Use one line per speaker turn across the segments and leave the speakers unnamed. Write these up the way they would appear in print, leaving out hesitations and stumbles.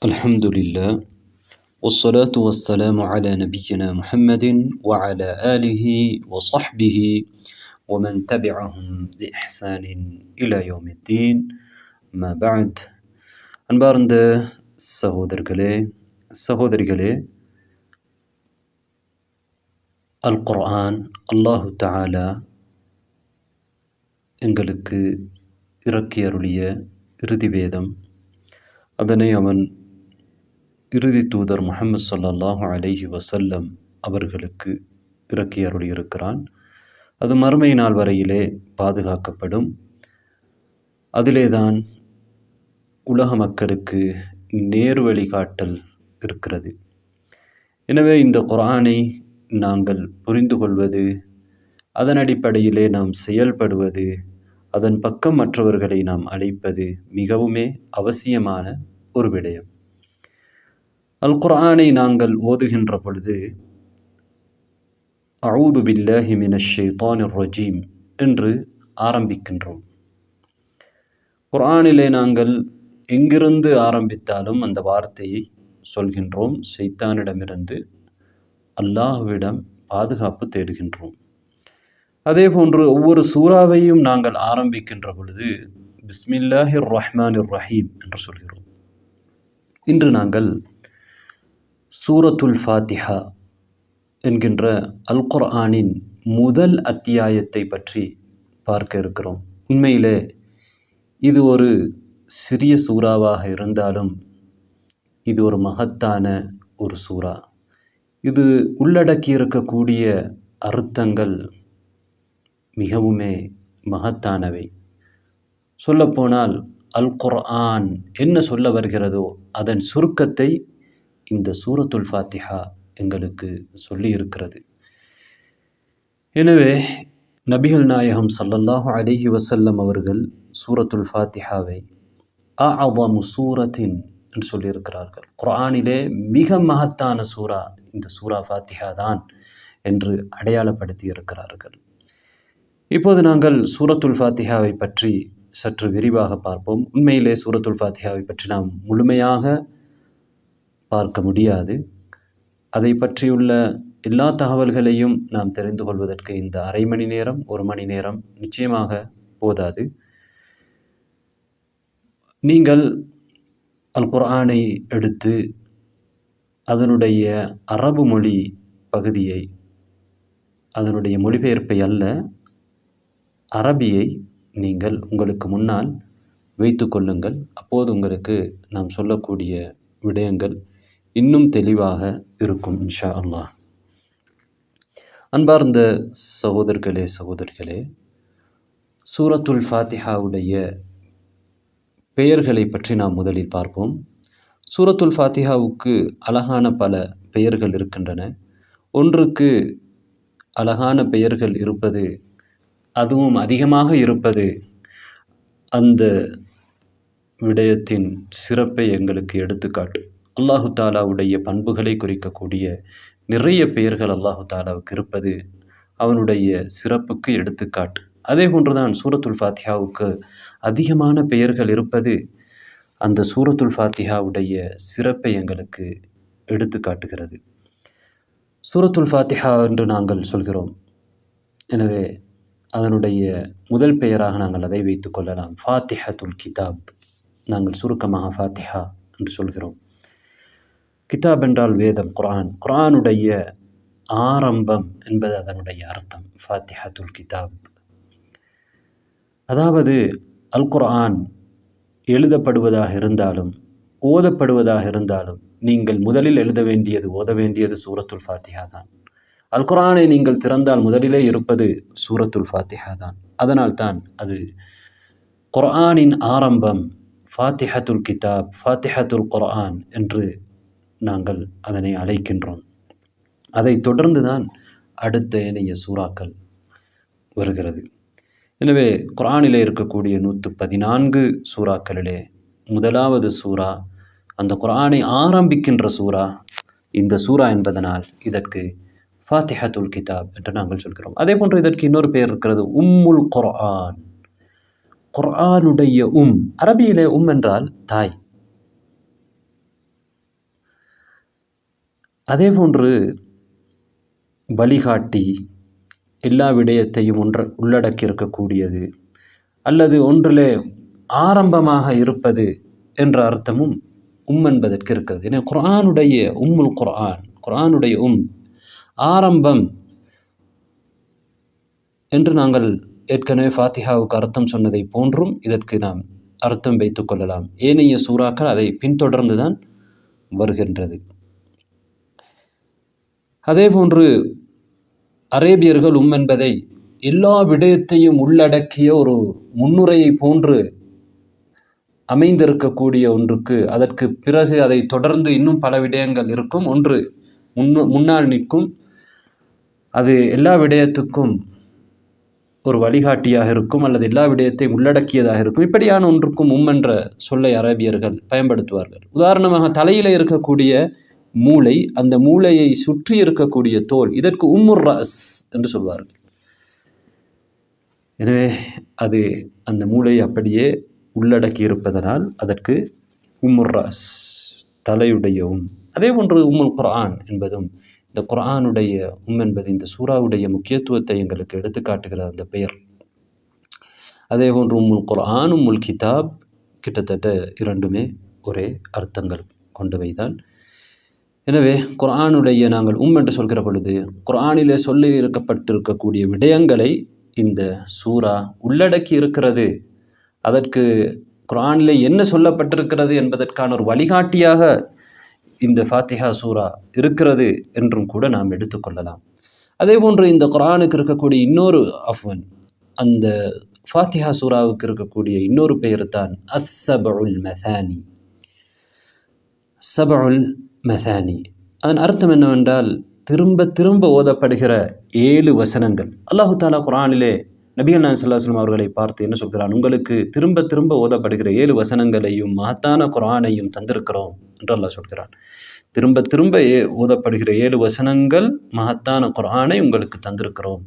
الحمد لله والصلاة والسلام على نبينا محمد وعلى آله وصحبه ومن تبعهم بإحسان إلى يوم الدين ما بعد அன்பார்ந்த சகோதரிகளே அல் குர்ஆன் அல்லாஹு தஆலா எங்களுக்கு இறக்கியருளிய இறுதி வேதம், அதனை அவன் இறுதி தூதர் முஹம்மது ஸல்லல்லாஹு அலைஹி வஸல்லம் அவர்களுக்கு இறக்கி அருளியிருக்கிறான். அது மறுமை நாள் வரையிலே பாதுகாக்கப்படும். அதிலேதான் உலக மக்களுக்கு நேர் வழிகாட்டல் இருக்கிறது. எனவே இந்த குர்ஆனை நாங்கள் புரிந்து கொள்வது, அதன் அடிப்படையிலே நாம் செயல்படுவது, அதன் பக்கம் மற்றவர்களை நாம் அழைப்பது மிகவுமே அவசியமான ஒரு விடயம். அல் குர்ஆனை நாங்கள் ஓதுகின்ற பொழுது அஊது பில்லாஹி மினஷ் ஷைத்தானிர் ரஜீம் என்று ஆரம்பிக்கின்றோம். குர்ஆனிலே நாங்கள் எங்கிருந்து ஆரம்பித்தாலும் அந்த வார்த்தையை சொல்கின்றோம். ஷைத்தானிடமிருந்து அல்லாஹ்விடம் பாதுகாப்பு தேடுகின்றோம். அதேபோன்று ஒவ்வொரு சூறாவையும் நாங்கள் ஆரம்பிக்கின்ற பொழுது பிஸ்மில்லாஹிர் ரஹ்மானிர் ரஹீம் என்று சொல்கிறோம். இன்று நாங்கள் சூரத்துல் ஃபாத்திஹா என்கின்ற அல் குர்ஆனின் முதல் அத்தியாயத்தை பற்றி பார்க்க இருக்கிறோம். உண்மையிலே இது ஒரு சிறிய சூறாவாக இருந்தாலும் இது ஒரு மகத்தான ஒரு சூறா. இது உள்ளடக்கி இருக்கக்கூடிய அர்த்தங்கள் மிகவுமே மகத்தானவை. சொல்லப்போனால் அல் குர்ஆன் என்ன சொல்ல வருகிறதோ அதன் சுருக்கத்தை இந்த சூரத்துல் ஃபாத்திஹா எங்களுக்கு சொல்லி இருக்கிறது. எனவே நபிகள் நாயகம் ஸல்லல்லாஹு அலைஹி வஸல்லம் அவர்கள் சூரத்துல் ஃபாத்திஹாவை அஅதமு சூரத்தின் என்று சொல்லியிருக்கிறார்கள். குர்ஆனிலே மிக மகத்தான சூரா இந்த சூரா ஃபாத்திஹா தான் என்று அடையாளப்படுத்தி இருக்கிறார்கள். இப்போது நாங்கள் சூரத்துல் ஃபாத்திஹாவை பற்றி சற்று விரிவாக பார்ப்போம். உண்மையிலே சூரத்துல் ஃபாத்திஹாவை பற்றி நாம் முழுமையாக பார்க்க முடியாது. அதை பற்றியுள்ள எல்லா தகவல்களையும் நாம் தெரிந்து கொள்வதற்கு இந்த அரை மணி நேரம், ஒரு மணி நேரம் நிச்சயமாக போதாது. நீங்கள் அல் குர்ஆனை எடுத்து அதனுடைய அரபு மொழி பகுதியை, அதனுடைய மொழிபெயர்ப்பை அல்ல, அரபியை நீங்கள் உங்களுக்கு முன்னால் வைத்து கொள்ளுங்கள். அப்போது உங்களுக்கு நாம் சொல்லக்கூடிய விடயங்கள் இன்னும் தெளிவாக இருக்கும் இன்ஷா அல்லாஹ். அன்பார்ந்த சகோதரிகளே, சூரத்துல் ஃபாத்திஹாவுடைய பெயர்களை பற்றி நாம் முதலில் பார்ப்போம். சூரத்துல் ஃபாத்திஹாவுக்கு அழகான பல பெயர்கள் இருக்கின்றன. ஒன்றுக்கு அழகான பெயர்கள் இருப்பது, அதுவும் அதிகமாக இருப்பது அந்த விடயத்தின் சிறப்பை எங்களுக்கு எடுத்துக்காட்டு. அல்லாஹு தாலாவுடைய பண்புகளை குறிக்கக்கூடிய நிறைய பெயர்கள் அல்லாஹு தாலாவுக்கு இருப்பது அவனுடைய சிறப்புக்கு எடுத்துக்காட்டு. அதே போன்றுதான் சூரத்துல் ஃபாத்திஹாவுக்கு அதிகமான பெயர்கள் இருப்பது அந்த சூரத்துல் ஃபாத்திஹாவுடைய சிறப்பை எங்களுக்கு எடுத்து காட்டுகிறது. சூரத்துல் ஃபாத்திஹா என்று நாங்கள் சொல்கிறோம். எனவே அதனுடைய முதல் பெயராக நாங்கள் அதை வைத்து கொள்ளலாம். ஃபாத்திஹத்துல் கிதாப், நாங்கள் சுருக்கமாக ஃபாத்திஹா என்று சொல்கிறோம். கிதாப் என்றால் வேதம், குர்ஆன், குர்ஆனுடைய ஆரம்பம் என்பது அதனுடைய அர்த்தம். ஃபாத்திஹத்துல் கிதாப், அதாவது அல் குர்ஆன் எழுதப்படுவதாக இருந்தாலும் ஓதப்படுவதாக இருந்தாலும் நீங்கள் முதலில் எழுத வேண்டியது, ஓத வேண்டியது சூரத்துல் ஃபாத்திஹா தான். அல் குர்ஆனை நீங்கள் திறந்தால் முதலிலே இருப்பது சூரத்துல் ஃபாத்திஹா தான். அதனால் தான் அது குர்ஆனின் ஆரம்பம், ஃபாத்திஹத்துல் கிதாப், ஃபாத்திஹத்துல் குர்ஆன் என்று நாங்கள் அதனை அழைக்கின்றோம். அதை தொடர்ந்து தான் அடுத்த ஏனைய சூறாக்கள் வருகிறது. எனவே குர்ஆனிலே இருக்கக்கூடிய 114 சூறாக்களிலே முதலாவது சூறா, அந்த குர்ஆனை ஆரம்பிக்கின்ற சூறா இந்த சூறா என்பதனால் இதற்கு ஃபாத்திஹத்துல் கிதாப் என்று நாங்கள் சொல்கிறோம். அதே போன்று இதற்கு இன்னொரு பெயர் இருக்கிறது, உம்முல் குர்ஆன். குர்ஆனுடைய அரபியிலே என்றால் தாய். அதே போன்று வழிகாட்டி எல்லா விடயத்தையும் உள்ளடக்கி இருக்கக்கூடியது அல்லது ஒன்றிலே ஆரம்பமாக இருப்பது என்ற அர்த்தமும் என்பதற்கு இருக்கிறது. ஏன்னா குர்ஆனுடைய உம்முல் குர்ஆனுடைய ஆரம்பம் என்று நாங்கள் ஏற்கனவே ஃபாத்திஹாவுக்கு அர்த்தம் சொன்னதை போன்றும் இதற்கு நாம் அர்த்தம் வைத்துக் கொள்ளலாம். ஏனைய சூறாக்கள் அதை பின்தொடர்ந்து தான் வருகின்றது. அதே போன்று அரேபியர்கள் என்பதை எல்லா விடயத்தையும் உள்ளடக்கிய ஒரு முன்னுரையை போன்று அமைந்திருக்கக்கூடிய ஒன்றுக்கு, அதற்கு பிறகு அதை தொடர்ந்து இன்னும் பல விடயங்கள் இருக்கும், ஒன்று முன்னால் நிற்கும், அது எல்லா விடயத்துக்கும் ஒரு வழிகாட்டியாக இருக்கும் அல்லது எல்லா விடயத்தையும் உள்ளடக்கியதாக இருக்கும். இப்படியான ஒன்றுக்கும் என்ற சொல்லை அரேபியர்கள் பயன்படுத்துவார்கள். உதாரணமாக தலையில இருக்கக்கூடிய மூளை, அந்த மூளையை சுற்றி இருக்கக்கூடிய தோல், இதற்கு உம்முர் ரஸ் என்று சொல்வார்கள். எனவே அது அந்த மூளையை அப்படியே உள்ளடக்கி இருப்பதனால் அதற்கு உம்முர் ரஸ், தலையுடைய அதே போன்று உம்முல் குர்ஆன் என்பதும் இந்த குர்ஆனுடைய என்பது இந்த சூறாவுடைய முக்கியத்துவத்தை எங்களுக்கு எடுத்து காட்டுகிற அந்த பெயர். அதே போன்று உம்முல் குர்ஆன், உம்முல் கிதாப் கிட்டத்தட்ட இரண்டுமே ஒரே அர்த்தங்கள் கொண்டவைதான். எனவே குர்ஆனுடைய நாங்கள் என்று சொல்கிற பொழுது குர்ஆனிலே சொல்லி இருக்கப்பட்டிருக்கக்கூடிய விடயங்களை இந்த சூரா உள்ளடக்கி இருக்கிறது. அதற்கு குர்ஆனிலே என்ன சொல்லப்பட்டிருக்கிறது என்பதற்கான ஒரு வழிகாட்டியாக இந்த ஃபாத்திஹா சூரா இருக்கிறது என்றும் கூட நாம் எடுத்துக்கொள்ளலாம். அதே போன்று இந்த குர்ஆனுக்கு இருக்கக்கூடிய இன்னொரு அந்த ஃபாத்திஹா சூராவுக்கு இருக்கக்கூடிய இன்னொரு பெயர் தான் அஸ்ஸபஉல் மசானி. சபஉல் மசானி அதன் அர்த்தம் என்னவென்றால் திரும்ப திரும்ப ஓதப்படுகிற 7 வசனங்கள். அல்லாஹு தாலா குர்ஆனிலே நபிகள் நாயகம் ஸல்லல்லாஹு அலைஹி வஸல்லம் அவர்களை பார்த்து என்ன சொல்கிறான்? உங்களுக்கு திரும்ப திரும்ப ஓதப்படுகிற 7 வசனங்களையும் மகத்தான குர்ஆனையும் தந்திருக்கிறோம் என்று அல்லாஹ் சொல்கிறான். திரும்ப திரும்ப ஓதப்படுகிற 7 வசனங்கள் மகத்தான குர்ஆனை உங்களுக்கு தந்திருக்கிறோம்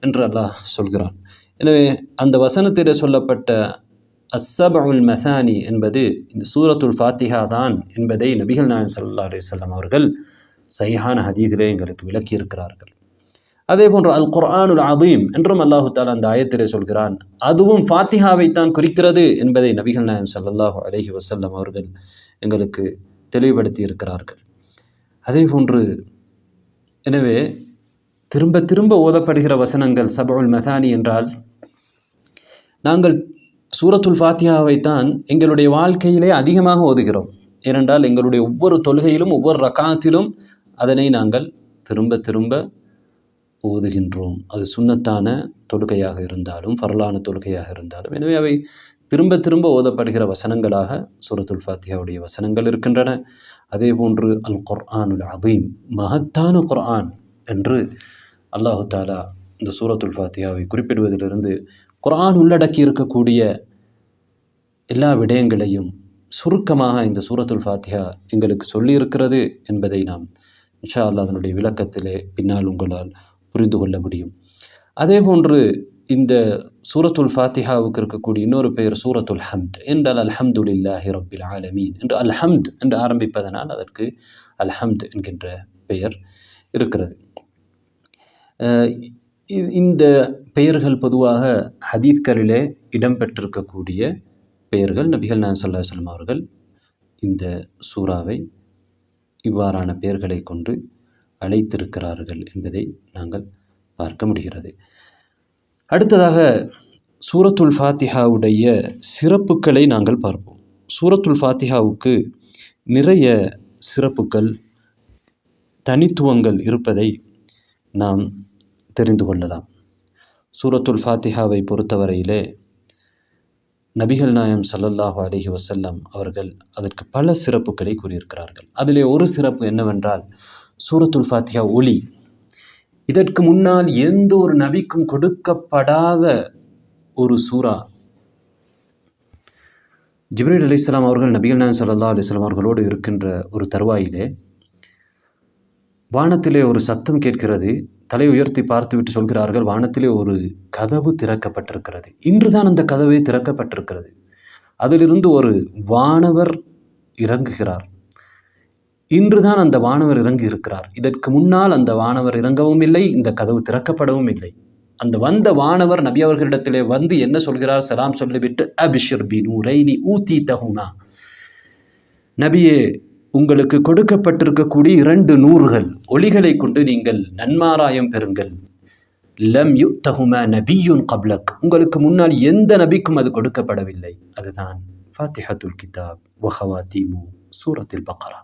என்று அல்லாஹ் சொல்கிறான். எனவே அந்த வசனத்திலே சொல்லப்பட்ட அஸ்ஸபஉல் மசானி என்பது இந்த சூரத்துல் ஃபாத்திஹா தான் என்பதை நபிகள் நாயகம் ஸல்லல்லாஹு அலைஹி வஸல்லம் அவர்கள் சஹீஹான ஹதீஸிலே எங்களுக்கு விளக்கி இருக்கிறார்கள். அதே போன்று அல் குர்ஆனுல் அதீம் என்றும் அல்லாஹு தஆலா அந்த ஆயத்திலே சொல்கிறான். அதுவும் ஃபாத்திஹாவை தான் குறிக்கிறது என்பதை நபிகள் நாயகம் ஸல்லல்லாஹு அலைஹி வஸல்லம் அவர்கள் எங்களுக்கு தெளிவுபடுத்தி இருக்கிறார்கள். அதே போன்று எனவே திரும்ப திரும்ப ஓதப்படுகிற வசனங்கள் சபஉல் மசானி என்றால் நாங்கள் சூரத்துல் ஃபாத்திஹாவை தான் எங்களுடைய வாழ்க்கையிலே அதிகமாக ஓதுகிறோம். ஏனென்றால் எங்களுடைய ஒவ்வொரு தொழுகையிலும் ஒவ்வொரு ரக்காத்திலும் அதனை நாங்கள் திரும்ப திரும்ப ஓதுகின்றோம். அது சுன்னத்தான தொழுகையாக இருந்தாலும் ஃபர்லான தொழுகையாக இருந்தாலும். எனவே அவை திரும்ப திரும்ப ஓதப்படுகிற வசனங்களாக சூரத்துல் ஃபாத்திஹாவுடைய வசனங்கள் இருக்கின்றன. அதே போன்று அல் குர்ஆனுல் அதீம், மகத்தான குர்ஆன் என்று அல்லாஹு தாலா இந்த சூரத்துல் ஃபாத்திஹாவை குறிப்பிடுவதிலிருந்து குர்ஆன் உள்ளடக்கி இருக்கக்கூடிய எல்லா விடயங்களையும் சுருக்கமாக இந்த சூரத்துல் ஃபாத்திஹா எங்களுக்கு சொல்லியிருக்கிறது என்பதை நாம் இன்ஷா அல்லாஹ் அதனுடைய விளக்கத்திலே பின்னால் உங்களால் புரிந்து கொள்ள முடியும். அதே போன்று இந்த சூரத்துல் ஃபாத்திஹாவுக்கு இருக்கக்கூடிய இன்னொரு பெயர் சூரத்துல் ஹம்த் என்றால் அல்ஹம்துலில்லாஹி ரப்பில் ஆலமீன் என்று அல்ஹம்த் என்று ஆரம்பிப்பதனால் அதற்கு அல்ஹம்த் என்கின்ற பெயர் இருக்கிறது. இந்த பெயர்கள் பொதுவாக ஹதீஸ்களிலே இடம்பெற்றிருக்கக்கூடிய பெயர்கள். நபிகள் நாயகம் ஸல்லல்லாஹு அலைஹி வஸல்லம் அவர்கள் இந்த சூறாவை இவ்வாறான பெயர்களை கொண்டு அழைத்திருக்கிறார்கள் என்பதை நாங்கள் பார்க்க முடிகிறது. அடுத்ததாக சூரத்துல் ஃபாத்திஹாவுடைய சிறப்புகளை நாங்கள் பார்ப்போம். சூரத்துல் ஃபாத்திஹாவுக்கு நிறைய சிறப்புகள், தனித்துவங்கள் இருப்பதை நாம் தெரிந்து கொள்ளலாம். சூரத்துல் ஃபாத்திஹாவை பொறுத்தவரையிலே நபிகள் நாயகம் ஸல்லல்லாஹு அலைஹி வஸல்லம் அவர்கள் அதற்கு பல சிறப்புகளை கூறியிருக்கிறார்கள். அதிலே ஒரு சிறப்பு என்னவென்றால் சூரத்துல் ஃபாத்திஹா ஒளி. இதற்கு முன்னால் எந்த ஒரு நபிக்கும் கொடுக்கப்படாத ஒரு சூரா. ஜிப்ரீல் அலைஹிஸ்ஸலாம் அவர்கள் நபிகள் நாயகம் ஸல்லல்லாஹு அலைஹி வஸல்லம் அவர்களோடு இருக்கின்ற ஒரு தருவாயிலே வானத்திலே ஒரு சத்தம் கேட்கிறது. தலை உயர்த்தி பார்த்துவிட்டு சொல்கிறார்கள், வானத்திலே ஒரு கதவு திறக்கப்பட்டிருக்கிறது. இன்றுதான் அந்த கதவை திறக்கப்பட்டிருக்கிறது. அதிலிருந்து ஒரு வானவர் இறங்குகிறார். இன்றுதான் அந்த வானவர் இறங்கி இருக்கிறார். இதற்கு முன்னால் அந்த வானவர் இறங்கவும் இல்லை, இந்த கதவு திறக்கப்படவும் இல்லை. அந்த வந்த வானவர் நபி அவர்களிடத்திலே வந்து என்ன சொல்கிறார்? சலாம் சொல்லிவிட்டு அபிஷிர் பி நூரைனி ஊதீதஹுமா, நபியே உங்களுக்கு கொடுக்கப்பட்டிருக்கக்கூடிய 2 நூறுகள் ஒளிகளை கொண்டு நீங்கள் நன்மாராயம் பெறுங்கள். லம் யுத்தஹுமா நபியுன் கப்லக், உங்களுக்கு முன்னால் எந்த நபிக்கும் அது கொடுக்கப்படவில்லை. அதுதான் ஃபாத்திஹத்துல் கிதாப் வ ஹவாதீமு சூரத்துல் பக்ரா.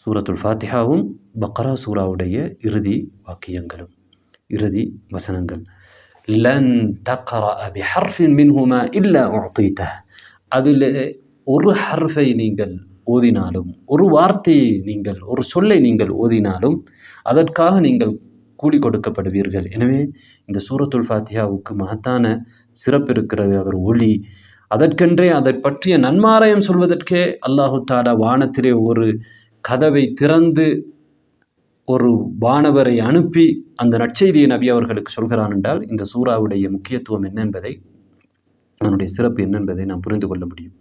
சூரத்துல் ஃபாத்திஹாவும் பக்ரா சூராவுடைய இறுதி வாக்கியங்களும் இறுதி வசனங்கள். லன் தக்ரஅ பிஹர்ஃபின் மின்ஹுமா இல்லா உஅதீதஹ், அதில் ஒரு ஹர்ஃபை நீங்கள் ஓதினாலும், ஒரு வார்த்தையை நீங்கள், ஒரு சொல்லை நீங்கள் ஓதினாலும் அதற்காக நீங்கள் கூலி கொடுக்கப்படுவீர்கள். எனவே இந்த சூரத்துல் ஃபாத்திஹாவுக்கு மகத்தான சிறப்பு இருக்கிறது. அவர் ஒளி, அதற்கென்றே அதை பற்றிய நன்மாராயம் சொல்வதற்கே அல்லாஹு தஆலா வானத்திலே ஒரு கதவை திறந்து ஒரு வானவரை அனுப்பி அந்த நற்செய்தியை நபி அவர்களுக்கு சொல்கிறான் என்றால் இந்த சூறாவுடைய முக்கியத்துவம் என்ன என்பதை, அதனுடைய சிறப்பு என்ன என்பதை நாம் புரிந்து கொள்ள முடியும்.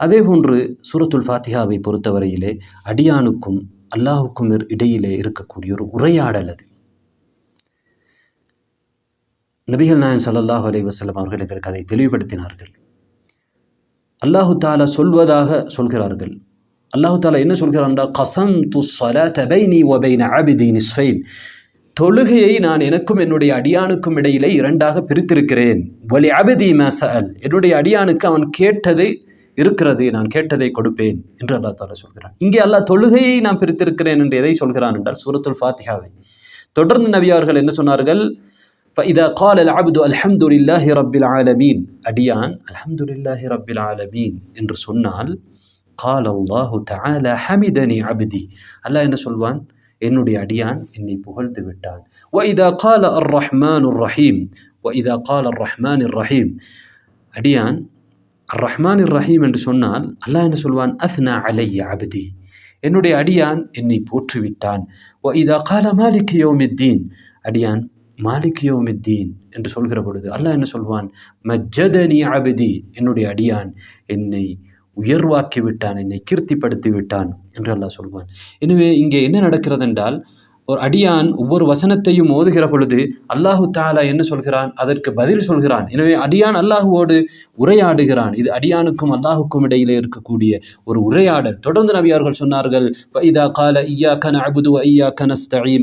அதே போன்று சூரத்துல் ஃபாத்திஹாவை பொறுத்தவரையிலே அடியானுக்கும் அல்லாஹுக்கும் இடையிலே இருக்கக்கூடிய ஒரு உரையாடல் அது. நபிகள் நாயகம் ஸல்லல்லாஹு அலைஹி வஸல்லம் அவர்கள் எங்களுக்கு அதை தெளிவுபடுத்தினார்கள். அல்லாஹு தஆலா சொல்வதாக சொல்கிறார்கள். அல்லாஹு தஆலா என்ன சொல்கிறான் என்றால், கஸம்து ஸலாத பைனி வ பைன அப்தி நிஸ்ஃபைன், தொழுகையை நான் எனக்கும் என்னுடைய அடியானுக்கும் இடையிலே 2ஆக பிரித்திருக்கிறேன். வலி அப்தி மா ஸஅல், என்னுடைய அடியானுக்கு அவன் கேட்டது இருக்கிறது, நான் கேட்டதை கொடுப்பேன் என்று அல்லாஹ் தஆலா சொல்கிறான். இங்கே அல்லாஹ் தொழுகையை நான் பிரித்திருக்கிறேன் என்று எதை சொல்கிறான் என்றால் சூரத்துல் ஃபாத்திஹாவை. தொடர்ந்து நபி அவர்கள் என்ன சொன்னார்கள்? فإذا قال العبد الحمد لله رب العالمين, அடியான் அல்ஹம்துலில்லாஹி ரப்பில் ஆலமீன் என்று சொன்னால், قال الله تعالى حمدني عبدي, அல்லாஹ் என்ன சொல்வான்? என்னுடைய அடியான் என்னை புகழ்ந்து விட்டான். وإذا قال الرحمن الرحيم, وإذا قال الرحمن الرحيم, அடியான் அர்ரஹ்மான் ரஹீம் என்று சொன்னால் அல்லாஹ் என்ன சொல்வான்? அத்னா அலைய அப்தி, என்னுடைய அடியான் என்னை போற்றுவிட்டான். وإذا قال مالك يوم الدين, அடியான் மாலிக் யௌமித்தீன் என்று சொல்கிற பொழுது அல்லாஹ் என்ன சொல்வான்? மஜ்ஜதனி அப்தி, என்னுடைய அடியான் என்னை உயர்வாக்கி விட்டான், என்னை கீர்த்திப்படுத்தி விட்டான் என்று அல்லாஹ் சொல்வான். எனவே இங்கே என்ன நடக்கிறது என்றால், ஒரு அடியான் ஒவ்வொரு வசனத்தையும் ஓதுகிற பொழுது அல்லாஹு தஆலா என்ன சொல்கிறான்? அதற்கு பதில் சொல்கிறான். எனவே அடியான் அல்லாஹுவோடு உரையாடுகிறான். இது அடியானுக்கும் அல்லாஹுக்கும் இடையிலே இருக்கக்கூடிய ஒரு உரையாடல். தொடர்ந்து நபி அவர்கள் சொன்னார்கள், فإذا قال إياك نعبد وإياك نستعين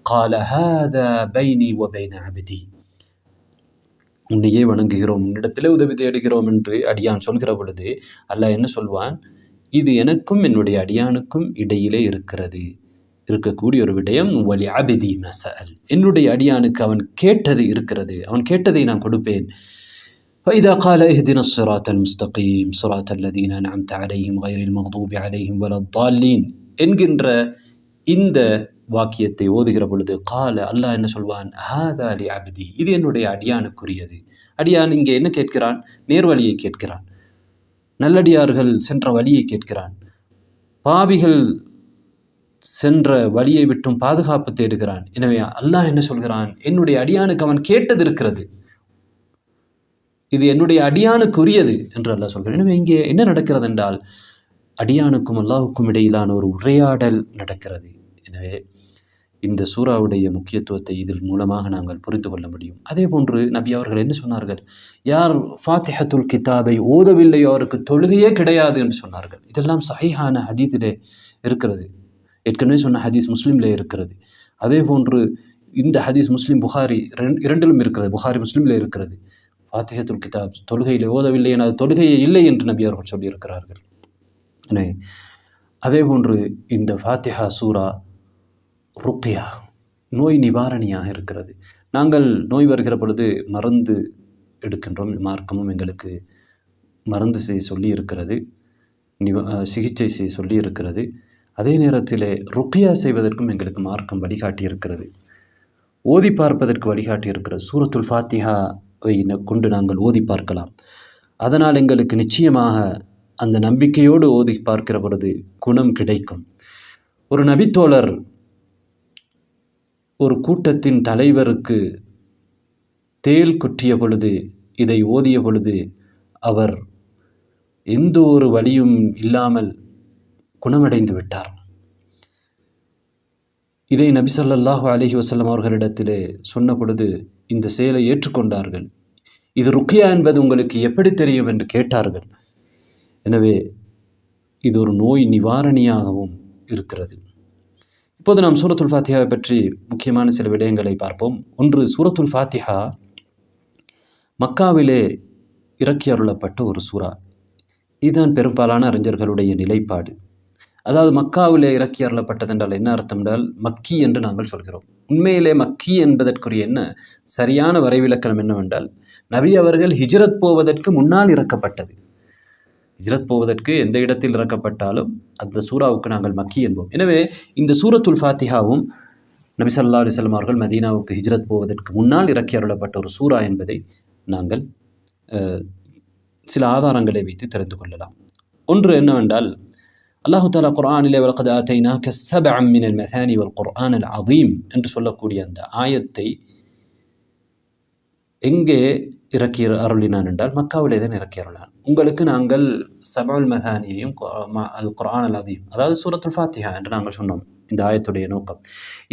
قال هذا بيني وبين عبدي, உன்னையே வணங்குகிறோம், உன்னிடத்திலே உதவி தேடுகிறோம் என்று அடியான் சொல்கிற பொழுது அல்லாஹ் என்ன சொல்வான்? இது எனக்கும் என்னுடைய அடியானுக்கும் இடையிலே இருக்கக்கூடிய ஒரு விடயம். வலி அப்தி மா ஸஅல், என்னுடைய அடியானுக்கு அவன் கேட்டது இருக்கிறது, அவன் கேட்டதை நான் கொடுப்பேன். فإذا قال اهدنا الصراط المستقيم صراط الذين أنعمت عليهم غير المغضوب عليهم ولا الضالين என்கின்ற இந்த வாக்கியத்தை ஓதுகிற பொழுது அல்லாஹ் என்ன சொல்வான்? ஹாதா லி அப்தி, இது என்னுடைய அடியானுக்குரியது. அடியான் இங்கே என்ன கேட்கிறான்? நேர்வழியை கேட்கிறான், நல்லடியார்கள் சென்ற வழியை கேட்கிறான், பாவிகள் சென்ற வழியை விட்டும் பாதுகாப்பு தேடுகிறான். எனவே அல்லாஹ் என்ன சொல்கிறான்? என்னுடைய அடியானுக்கு அவன் கேட்டது இருக்கிறது, இது என்னுடைய அடியானுக்குரியது என்று அல்லாஹ் சொல்கிறான். எனவே இங்கே என்ன நடக்கிறது என்றால், அடியானுக்கும் அல்லாஹுக்கும் இடையிலான ஒரு உரையாடல் நடக்கிறது. எனவே இந்த சூறாவுடைய முக்கியத்துவத்தை இதில் மூலமாக நாங்கள் புரிந்து கொள்ள முடியும். அதே போன்று நபி அவர்கள் என்ன சொன்னார்கள்? யார் ஃபாத்திஹத்துல் கிதாபை ஓதவில்லையோ அவருக்கு தொழுகையே கிடையாது என்று சொன்னார்கள். இதெல்லாம் சஹீஹான ஹதீஸிலே இருக்கிறது. ஏற்கனவே சொன்ன ஹதீஸ் முஸ்லீமிலே இருக்கிறது. அதே போன்று இந்த ஹதீஸ் முஸ்லீம் புகாரி இரண்டிலும் இருக்கிறது. புகாரி முஸ்லீமிலே இருக்கிறது. ஃபாத்திஹத்துல் கிதாப் தொழுகையிலே ஓதவில்லை என அது தொழுகையே இல்லை என்று நபி அவர்கள் சொல்லியிருக்கிறார்கள். அதே போன்று இந்த ஃபாத்திஹா சூரா ருக்யா, நோய் நிவாரணியாக இருக்கிறது. நாங்கள் நோய் வருகிற பொழுது மருந்து எடுக்கின்றோம். மார்க்கமும் எங்களுக்கு மருந்து செய்ய சொல்லி இருக்கிறது, சிகிச்சை செய்ய சொல்லி இருக்கிறது. அதே நேரத்தில் ருக்யா செய்வதற்கும் எங்களுக்கு மார்க்கம் வழிகாட்டி இருக்கிறது, ஓதி பார்ப்பதற்கு வழிகாட்டி இருக்கிறது. சூரத்துல் ஃபாத்திஹாவை கொண்டு நாங்கள் ஓதி பார்க்கலாம். அதனால் எங்களுக்கு நிச்சயமாக அந்த நம்பிக்கையோடு ஓதி பார்க்கிற பொழுது குணம் கிடைக்கும். ஒரு நபித்தோழர் ஒரு கூட்டத்தின் தலைவருக்கு தேல் குற்றிய பொழுது, இதை ஓதிய பொழுது அவர் எந்த ஒரு வலியும் இல்லாமல் குணமடைந்து விட்டார். இதை நபி ஸல்லல்லாஹு அலைஹி வஸல்லம் அவர்களிடத்திலே சொன்ன பொழுது இந்த செயலை ஏற்றுக்கொண்டார்கள். இது ருக்யா என்பது உங்களுக்கு எப்படி தெரியும் என்று கேட்டார்கள். எனவே இது ஒரு நோய் நிவாரணியாகவும் இருக்கிறது. இப்போது நாம் சூரத்துல் ஃபாத்திஹாவை பற்றி முக்கியமான சில விடயங்களை பார்ப்போம். ஒன்று, சூரத்துல் ஃபாத்திஹா மக்காவிலே இறக்கி அருளப்பட்ட ஒரு சூரா. இதுதான் பெரும்பாலான அறிஞர்களுடைய நிலைப்பாடு. அதாவது மக்காவிலே இறக்கி அருளப்பட்டது என்றால் என்ன அர்த்தம் என்றால் மக்கி என்று நாங்கள் சொல்கிறோம். உண்மையிலே மக்கி என்பதற்குரிய என்ன சரியான வரைவிலக்கணம் என்னவென்றால், நபி அவர்கள் ஹிஜ்ரத் போவதற்கு முன்னால் இறக்கப்பட்டது. ஹிஜ்ரத் போவதற்கு எந்த இடத்தில் இறக்கப்பட்டாலும் அந்த சூறாவுக்கு நாங்கள் மக்கி என்போம். எனவே இந்த சூரத்துல் ஃபாத்திஹாவும் நபி ஸல்லல்லாஹு அலைஹி வஸல்லம் அவர்கள் மதீனாவுக்கு ஹிஜ்ரத் போவதற்கு முன்னால் இறக்கி அருளப்பட்ட ஒரு சூரா என்பதை நாங்கள் சில ஆதாரங்களை வைத்து தெரிந்து கொள்ளலாம். ஒன்று என்னவென்றால், அல்லாஹு தஆலா குர்ஆனிலே வலகத் ஆதைனாக ஸபஅன் மினல் மதானி வல் குர்ஆனல் அதீம் என்று சொல்லக்கூடிய அந்த ஆயத்தை எங்கே இறக்கி அருளினான் என்றால் மக்காவிலே தான் இறக்கி அருளான். உங்களுக்கு நாங்கள் சபுல் மதானியையும் அல் குர்ஆன் அல் அதீம், அதாவது சூரத்துல் ஃபாத்திஹா என்று நாங்கள் சொன்னோம். இந்த ஆயத்துடைய நோக்கம்,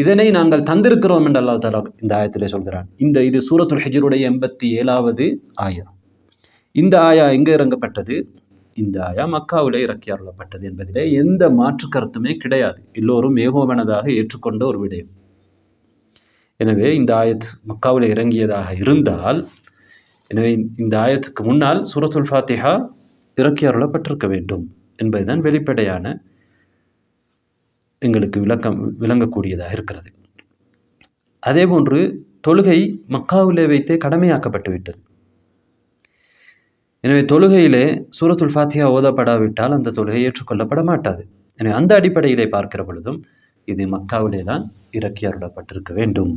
இதனை நாங்கள் தந்திருக்கிறோம் என்று அல்லாஹ் தஆலா இந்த ஆயத்திலே சொல்கிறான். இது சூரத்துல் ஹிஜ்ருடைய 87வது ஆயா. இந்த ஆயா எங்கே இறங்கப்பட்டது? இந்த ஆயா மக்காவிலே இறக்கி அருளப்பட்டது என்பதிலே எந்த மாற்று கருத்துமே கிடையாது. எல்லோரும் ஏகோபனதாக ஏற்றுக்கொண்ட ஒரு விடயம். எனவே இந்த ஆயத் மக்காவிலே இறங்கியதாக இருந்தால், எனவே இந்த ஆயத்துக்கு முன்னால் சூரத்துல் ஃபாத்திஹா இறக்கி அருளப்பட்டிருக்க வேண்டும் என்பதுதான் வெளிப்படையான எங்களுக்கு விளங்கக்கூடியதாக இருக்கிறது. அதேபோன்று தொழுகை மக்காவிலே வைத்தே கடமையாக்கப்பட்டு விட்டது. எனவே தொழுகையிலே சூரத்துல் ஃபாத்திஹா ஓதப்படாவிட்டால் அந்த தொழுகை ஏற்றுக்கொள்ளப்பட மாட்டாது. எனவே அந்த அடிப்படையிலே பார்க்கிற பொழுதும் இது மக்காவிலே தான் இறக்கி அருளப்பட்டிருக்க வேண்டும்.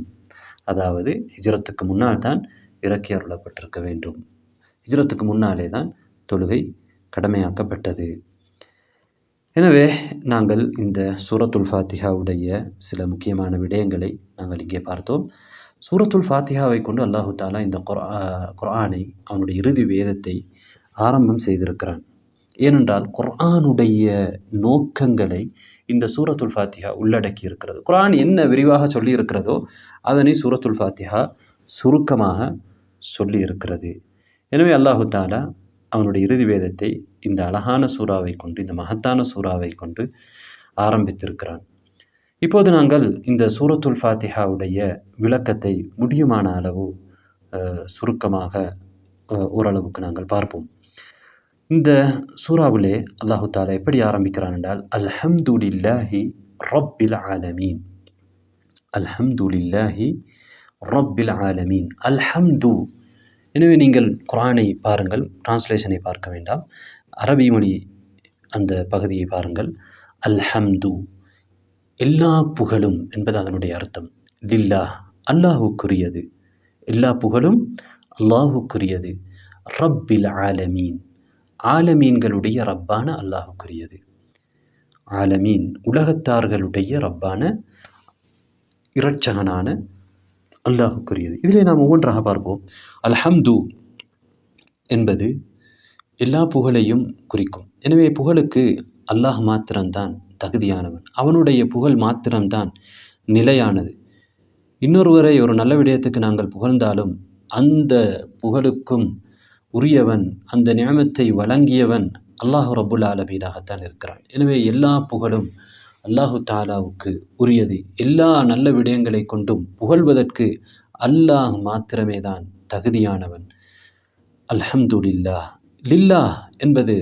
அதாவது ஹிஜ்ரத்துக்கு முன்னால் தான் இறக்கி அருளப்பட்டிருக்க வேண்டும். ஹிஜ்ரத்துக்கு முன்னாலே தான் தொழுகை கடமையாக்கப்பட்டது. எனவே நாங்கள் இந்த சூரத்துல் ஃபாத்திஹாவுடைய சில முக்கியமான விடயங்களை நாங்கள் இங்கே பார்த்தோம். சூரத்துல் ஃபாத்திஹாவை கொண்டு அல்லாஹு தஆலா இந்த குர்ஆனை, அவனுடைய இறுதி வேதத்தை ஆரம்பம் செய்திருக்கிறான். ஏனென்றால் குர்ஆனுடைய நோக்கங்களை இந்த சூரத்துல் ஃபாத்திஹா உள்ளடக்கி இருக்கிறது. குர்ஆன் என்ன விரிவாக சொல்லி இருக்கிறதோ அதனை சூரத்துல் ஃபாத்திஹா சுருக்கமாக சொல்லி இருக்கிறது. எனவே அல்லாஹு தஆலா அவனுடைய இறுதி வேதத்தை இந்த அழகான சூறாவை கொண்டு, இந்த மகத்தான சூறாவை கொண்டு ஆரம்பித்திருக்கிறான். இப்போது நாங்கள் இந்த சூரத்துல் ஃபாத்திஹாவுடைய விளக்கத்தை முடியுமான அளவு சுருக்கமாக ஓரளவுக்கு நாங்கள் பார்ப்போம். இந்த சூறாவிலே அல்லாஹு தஆலா எப்படி ஆரம்பிக்கிறான் என்றால், அல்ஹம்துலில்லாஹி ரப்பில் ஆலமீன். அல்ஹம்துலில்லாஹி ரப்பில் ஆலமீன். அல்ஹம்து. எனவே நீங்கள் குர்ஆனை பாருங்கள், டிரான்ஸ்லேஷனை பார்க்க வேண்டாம், அரபி மொழி அந்த பகுதியை பாருங்கள். அல்ஹம்து, எல்லா புகழும் என்பது அதனுடைய அர்த்தம். லில்லாஹ், அல்லாஹுக்குரியது. எல்லா புகழும் அல்லாஹுக்குரியது. ரப்பில் ஆலமீன், ஆலமீன்களுடைய ரப்பான அல்லாஹுக்குரியது. ஆலமீன், உலகத்தார்களுடைய ரப்பான இரட்சகனான அல்லாஹுக்குரியது. இதிலே நாம் ஒவ்வொன்றாக பார்ப்போம். அல்ஹம்து என்பது எல்லா புகழையும் குறிக்கும். எனவே புகழுக்கு அல்லாஹ் மாத்திரம்தான் தகுதியானவன். அவனுடைய புகழ் மாத்திரம்தான் நிலையானது. இன்னொருவரை ஒரு நல்ல விடயத்துக்கு நாங்கள் புகழ்ந்தாலும் அந்த புகழுக்கும் உரியவன், அந்த நியமத்தை வழங்கியவன் அல்லாஹ் ரப்புல் ஆலமீனாகத்தான் இருக்கிறான். எனவே எல்லா புகழும் அல்லாஹு தஆலாவுக்கு உரியது. எல்லா நல்ல விடயங்களை கொண்டும் புகழ்வதற்கு அல்லாஹ் மாத்திரமே தான் தகுதியானவன். அல்ஹம்துலில்லாஹ். லில்லாஹ் என்பது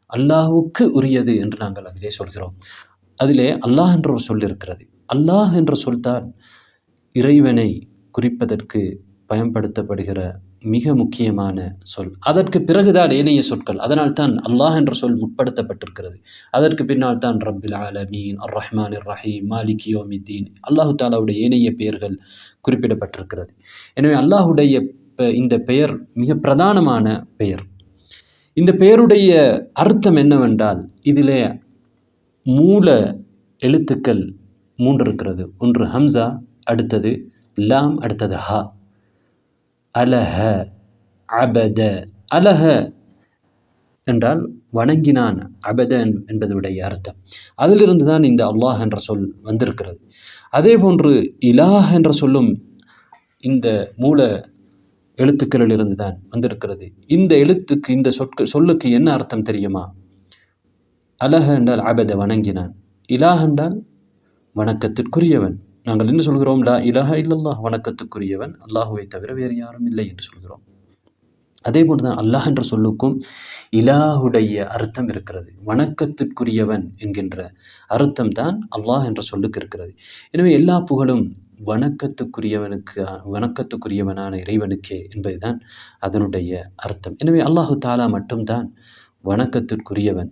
அல்லாஹுக்கு உரியது என்று நாங்கள் அதிலே சொல்கிறோம். அதிலே அல்லாஹ் என்ற ஒரு சொல் இருக்கிறது. அல்லாஹ் என்ற சொல்தான் இறைவனை குறிப்பதற்கு பயன்படுத்தப்படுகிற மிக முக்கியமான சொல். அதற்கு பிறகுதான் ஏனைய சொற்கள். அதனால் தான் அல்லாஹ் என்ற சொல் முற்படுத்தப்பட்டிருக்கிறது. அதற்கு பின்னால் தான் ரப்பில் ஆலமீன், அர் ரஹ்மானிர் ரஹீம், மாலிகி யௌமித்தீன், அல்லாஹு தஆலாவுடைய ஏனைய பெயர்கள் குறிப்பிடப்பட்டிருக்கிறது. எனவே அல்லாஹுடைய இந்த பெயர் மிக பிரதானமான பெயர். இந்த பெயருடைய அர்த்தம் என்னவென்றால், இதிலே மூல எழுத்துக்கள் 3 இருக்கிறது. ஒன்று ஹம்சா, அடுத்தது லாம், அடுத்தது ஹா. அலஹ, அபத. அலஹ என்றால் வணங்கினான், அபத என்பதுடைய அர்த்தம். அதிலிருந்து தான் இந்த அல்லாஹ் என்ற சொல் வந்திருக்கிறது. அதே போன்று இலாஹ் என்ற சொல்லும் இந்த மூல எழுத்துக்களில் இருந்து தான் வந்திருக்கிறது. இந்த எழுத்துக்கு, இந்த சொல்லுக்கு என்ன அர்த்தம் தெரியுமா? அலஹ என்றால் அபத வணங்கினான், இலாஹ் என்றால் வணக்கத்திற்குரியவன். நாங்கள் என்ன சொல்கிறோம்? லா இலாஹ இல்லல்லாஹ், வணக்கத்துக்குரியவன் அல்லாஹுவை தவிர வேறு யாரும் இல்லை என்று சொல்கிறோம். அதே போன்றுதான் அல்லாஹ் என்ற சொல்லுக்கும் இலாஹுடைய அர்த்தம் இருக்கிறது. வணக்கத்திற்குரியவன் என்கின்ற அர்த்தம் தான் அல்லாஹ் என்ற சொல்லுக்கு இருக்கிறது. எனவே எல்லா புகழும் வணக்கத்துக்குரியவனான இறைவனுக்கே என்பதுதான் அதனுடைய அர்த்தம். எனவே அல்லாஹு தாலா மட்டும்தான் வணக்கத்திற்குரியவன்.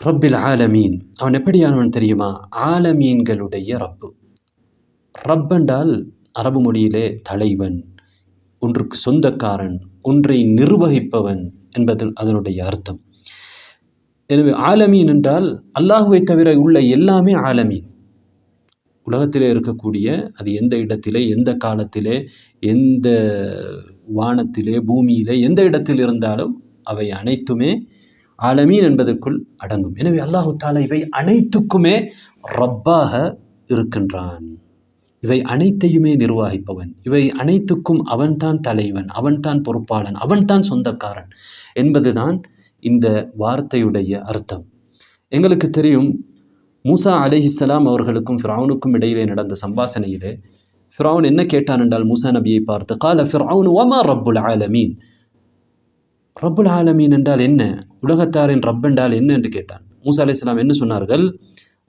ரப்பில் ஆலமீன், அவன் எப்படியானவன் தெரியுமா? ஆலமீன்களுடைய ரப்பு. ரப் என்றால் அரபு மொழியிலே தலைவன், ஒன்றுக்கு சொந்தக்காரன், ஒன்றை நிர்வகிப்பவன் என்பது அதனுடைய அர்த்தம். எனவே ஆலமீன் என்றால் அல்லாஹுவை தவிர உள்ள எல்லாமே ஆலமீன். உலகத்திலே இருக்கக்கூடிய அது எந்த இடத்திலே, எந்த காலத்திலே, எந்த வானத்திலே, பூமியிலே, எந்த இடத்தில் இருந்தாலும் அவை அனைத்துமே ஆலமீன் என்பதற்குள் அடங்கும். எனவே அல்லாஹு தாலா இவை அனைத்துக்குமே ரப்பாக இருக்கின்றான். இவை அனைத்தையுமே நிர்வகிப்பவன், இவை அனைத்துக்கும் அவன்தான் தலைவன், அவன்தான் பொறுப்பாளன், அவன்தான் சொந்தக்காரன் என்பதுதான் இந்த வார்த்தையுடைய அர்த்தம். எங்களுக்கு தெரியும், மூசா அலைஹிஸ்ஸலாம் அவர்களுக்கும் ஃபிரௌனுக்கும் இடையிலே நடந்த சம்பாஷணையிலே ஃபிரௌன் என்ன கேட்டான் என்றால், மூசா நபியை பார்த்து, கால ஃபிரௌன் வமா ரப்புல் ஆலமீன், ரப்புல் ஆலமீன் என்றால் என்ன, உலகத்தாரின் ரப் என்றால் என்ன என்று கேட்டான். மூசா அலைஹிஸ்ஸலாம் என்ன சொன்னார்கள்?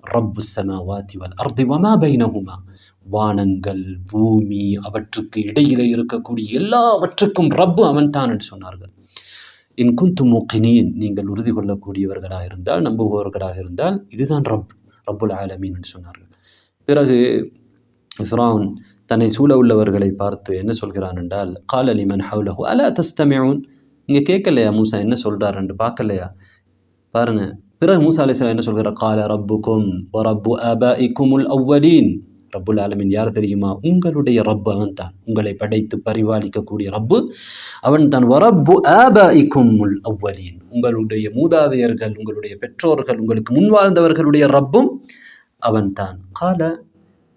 ரப்புஸ் ஸமாவாதி வல் அர்தி வமா பைனஹுமா, வானங்கள், பூமி, அவற்றுக்கு இடையிலே இருக்கக்கூடிய எல்லாவற்றுக்கும் ரப்பு அவன்தான் என்று சொன்னார்கள். இன் குன்தும் மூகினீன், நீங்கள் உறுதி கொள்ளக்கூடியவர்களாக இருந்தால், நம்புபவர்களாக இருந்தால், இதுதான் ரப்புல் ஆலமீன் என்று சொன்னார்கள். பிறகு ஃபிரௌன் தன்னை சூழ உள்ளவர்களை பார்த்து என்ன சொல்கிறான் என்றால், கால லிமன் ஹவுலஹு அலா தஸ்தமிஊன், இங்கே கேட்கலையா மூசா என்ன சொல்றார் என்று பார்க்கலையா பாருங்க. பிறகு மூசா அலைஹிஸ்ஸலாம் என்ன சொல்கிறார்? கால ரப்புக்கும் வ ரப்பு ஆபாஇக்குமுல் அவ்வலீன், ரப்புல் ஆலமீன் யார் தெரியுமா? உங்களுடைய ரப்பு அவன்தான், உங்களை படைத்து பரிபாலிக்கக்கூடிய ரப்பு அவன்தான். வரப்பு ஆபாஇக்குமுல் அவ்வலீன், உங்களுடைய மூதாதையர்கள், உங்களுடைய பெற்றோர்கள், உங்களுக்கு முன் வாழ்ந்தவர்களுடைய ரப்பும் அவன்தான். கால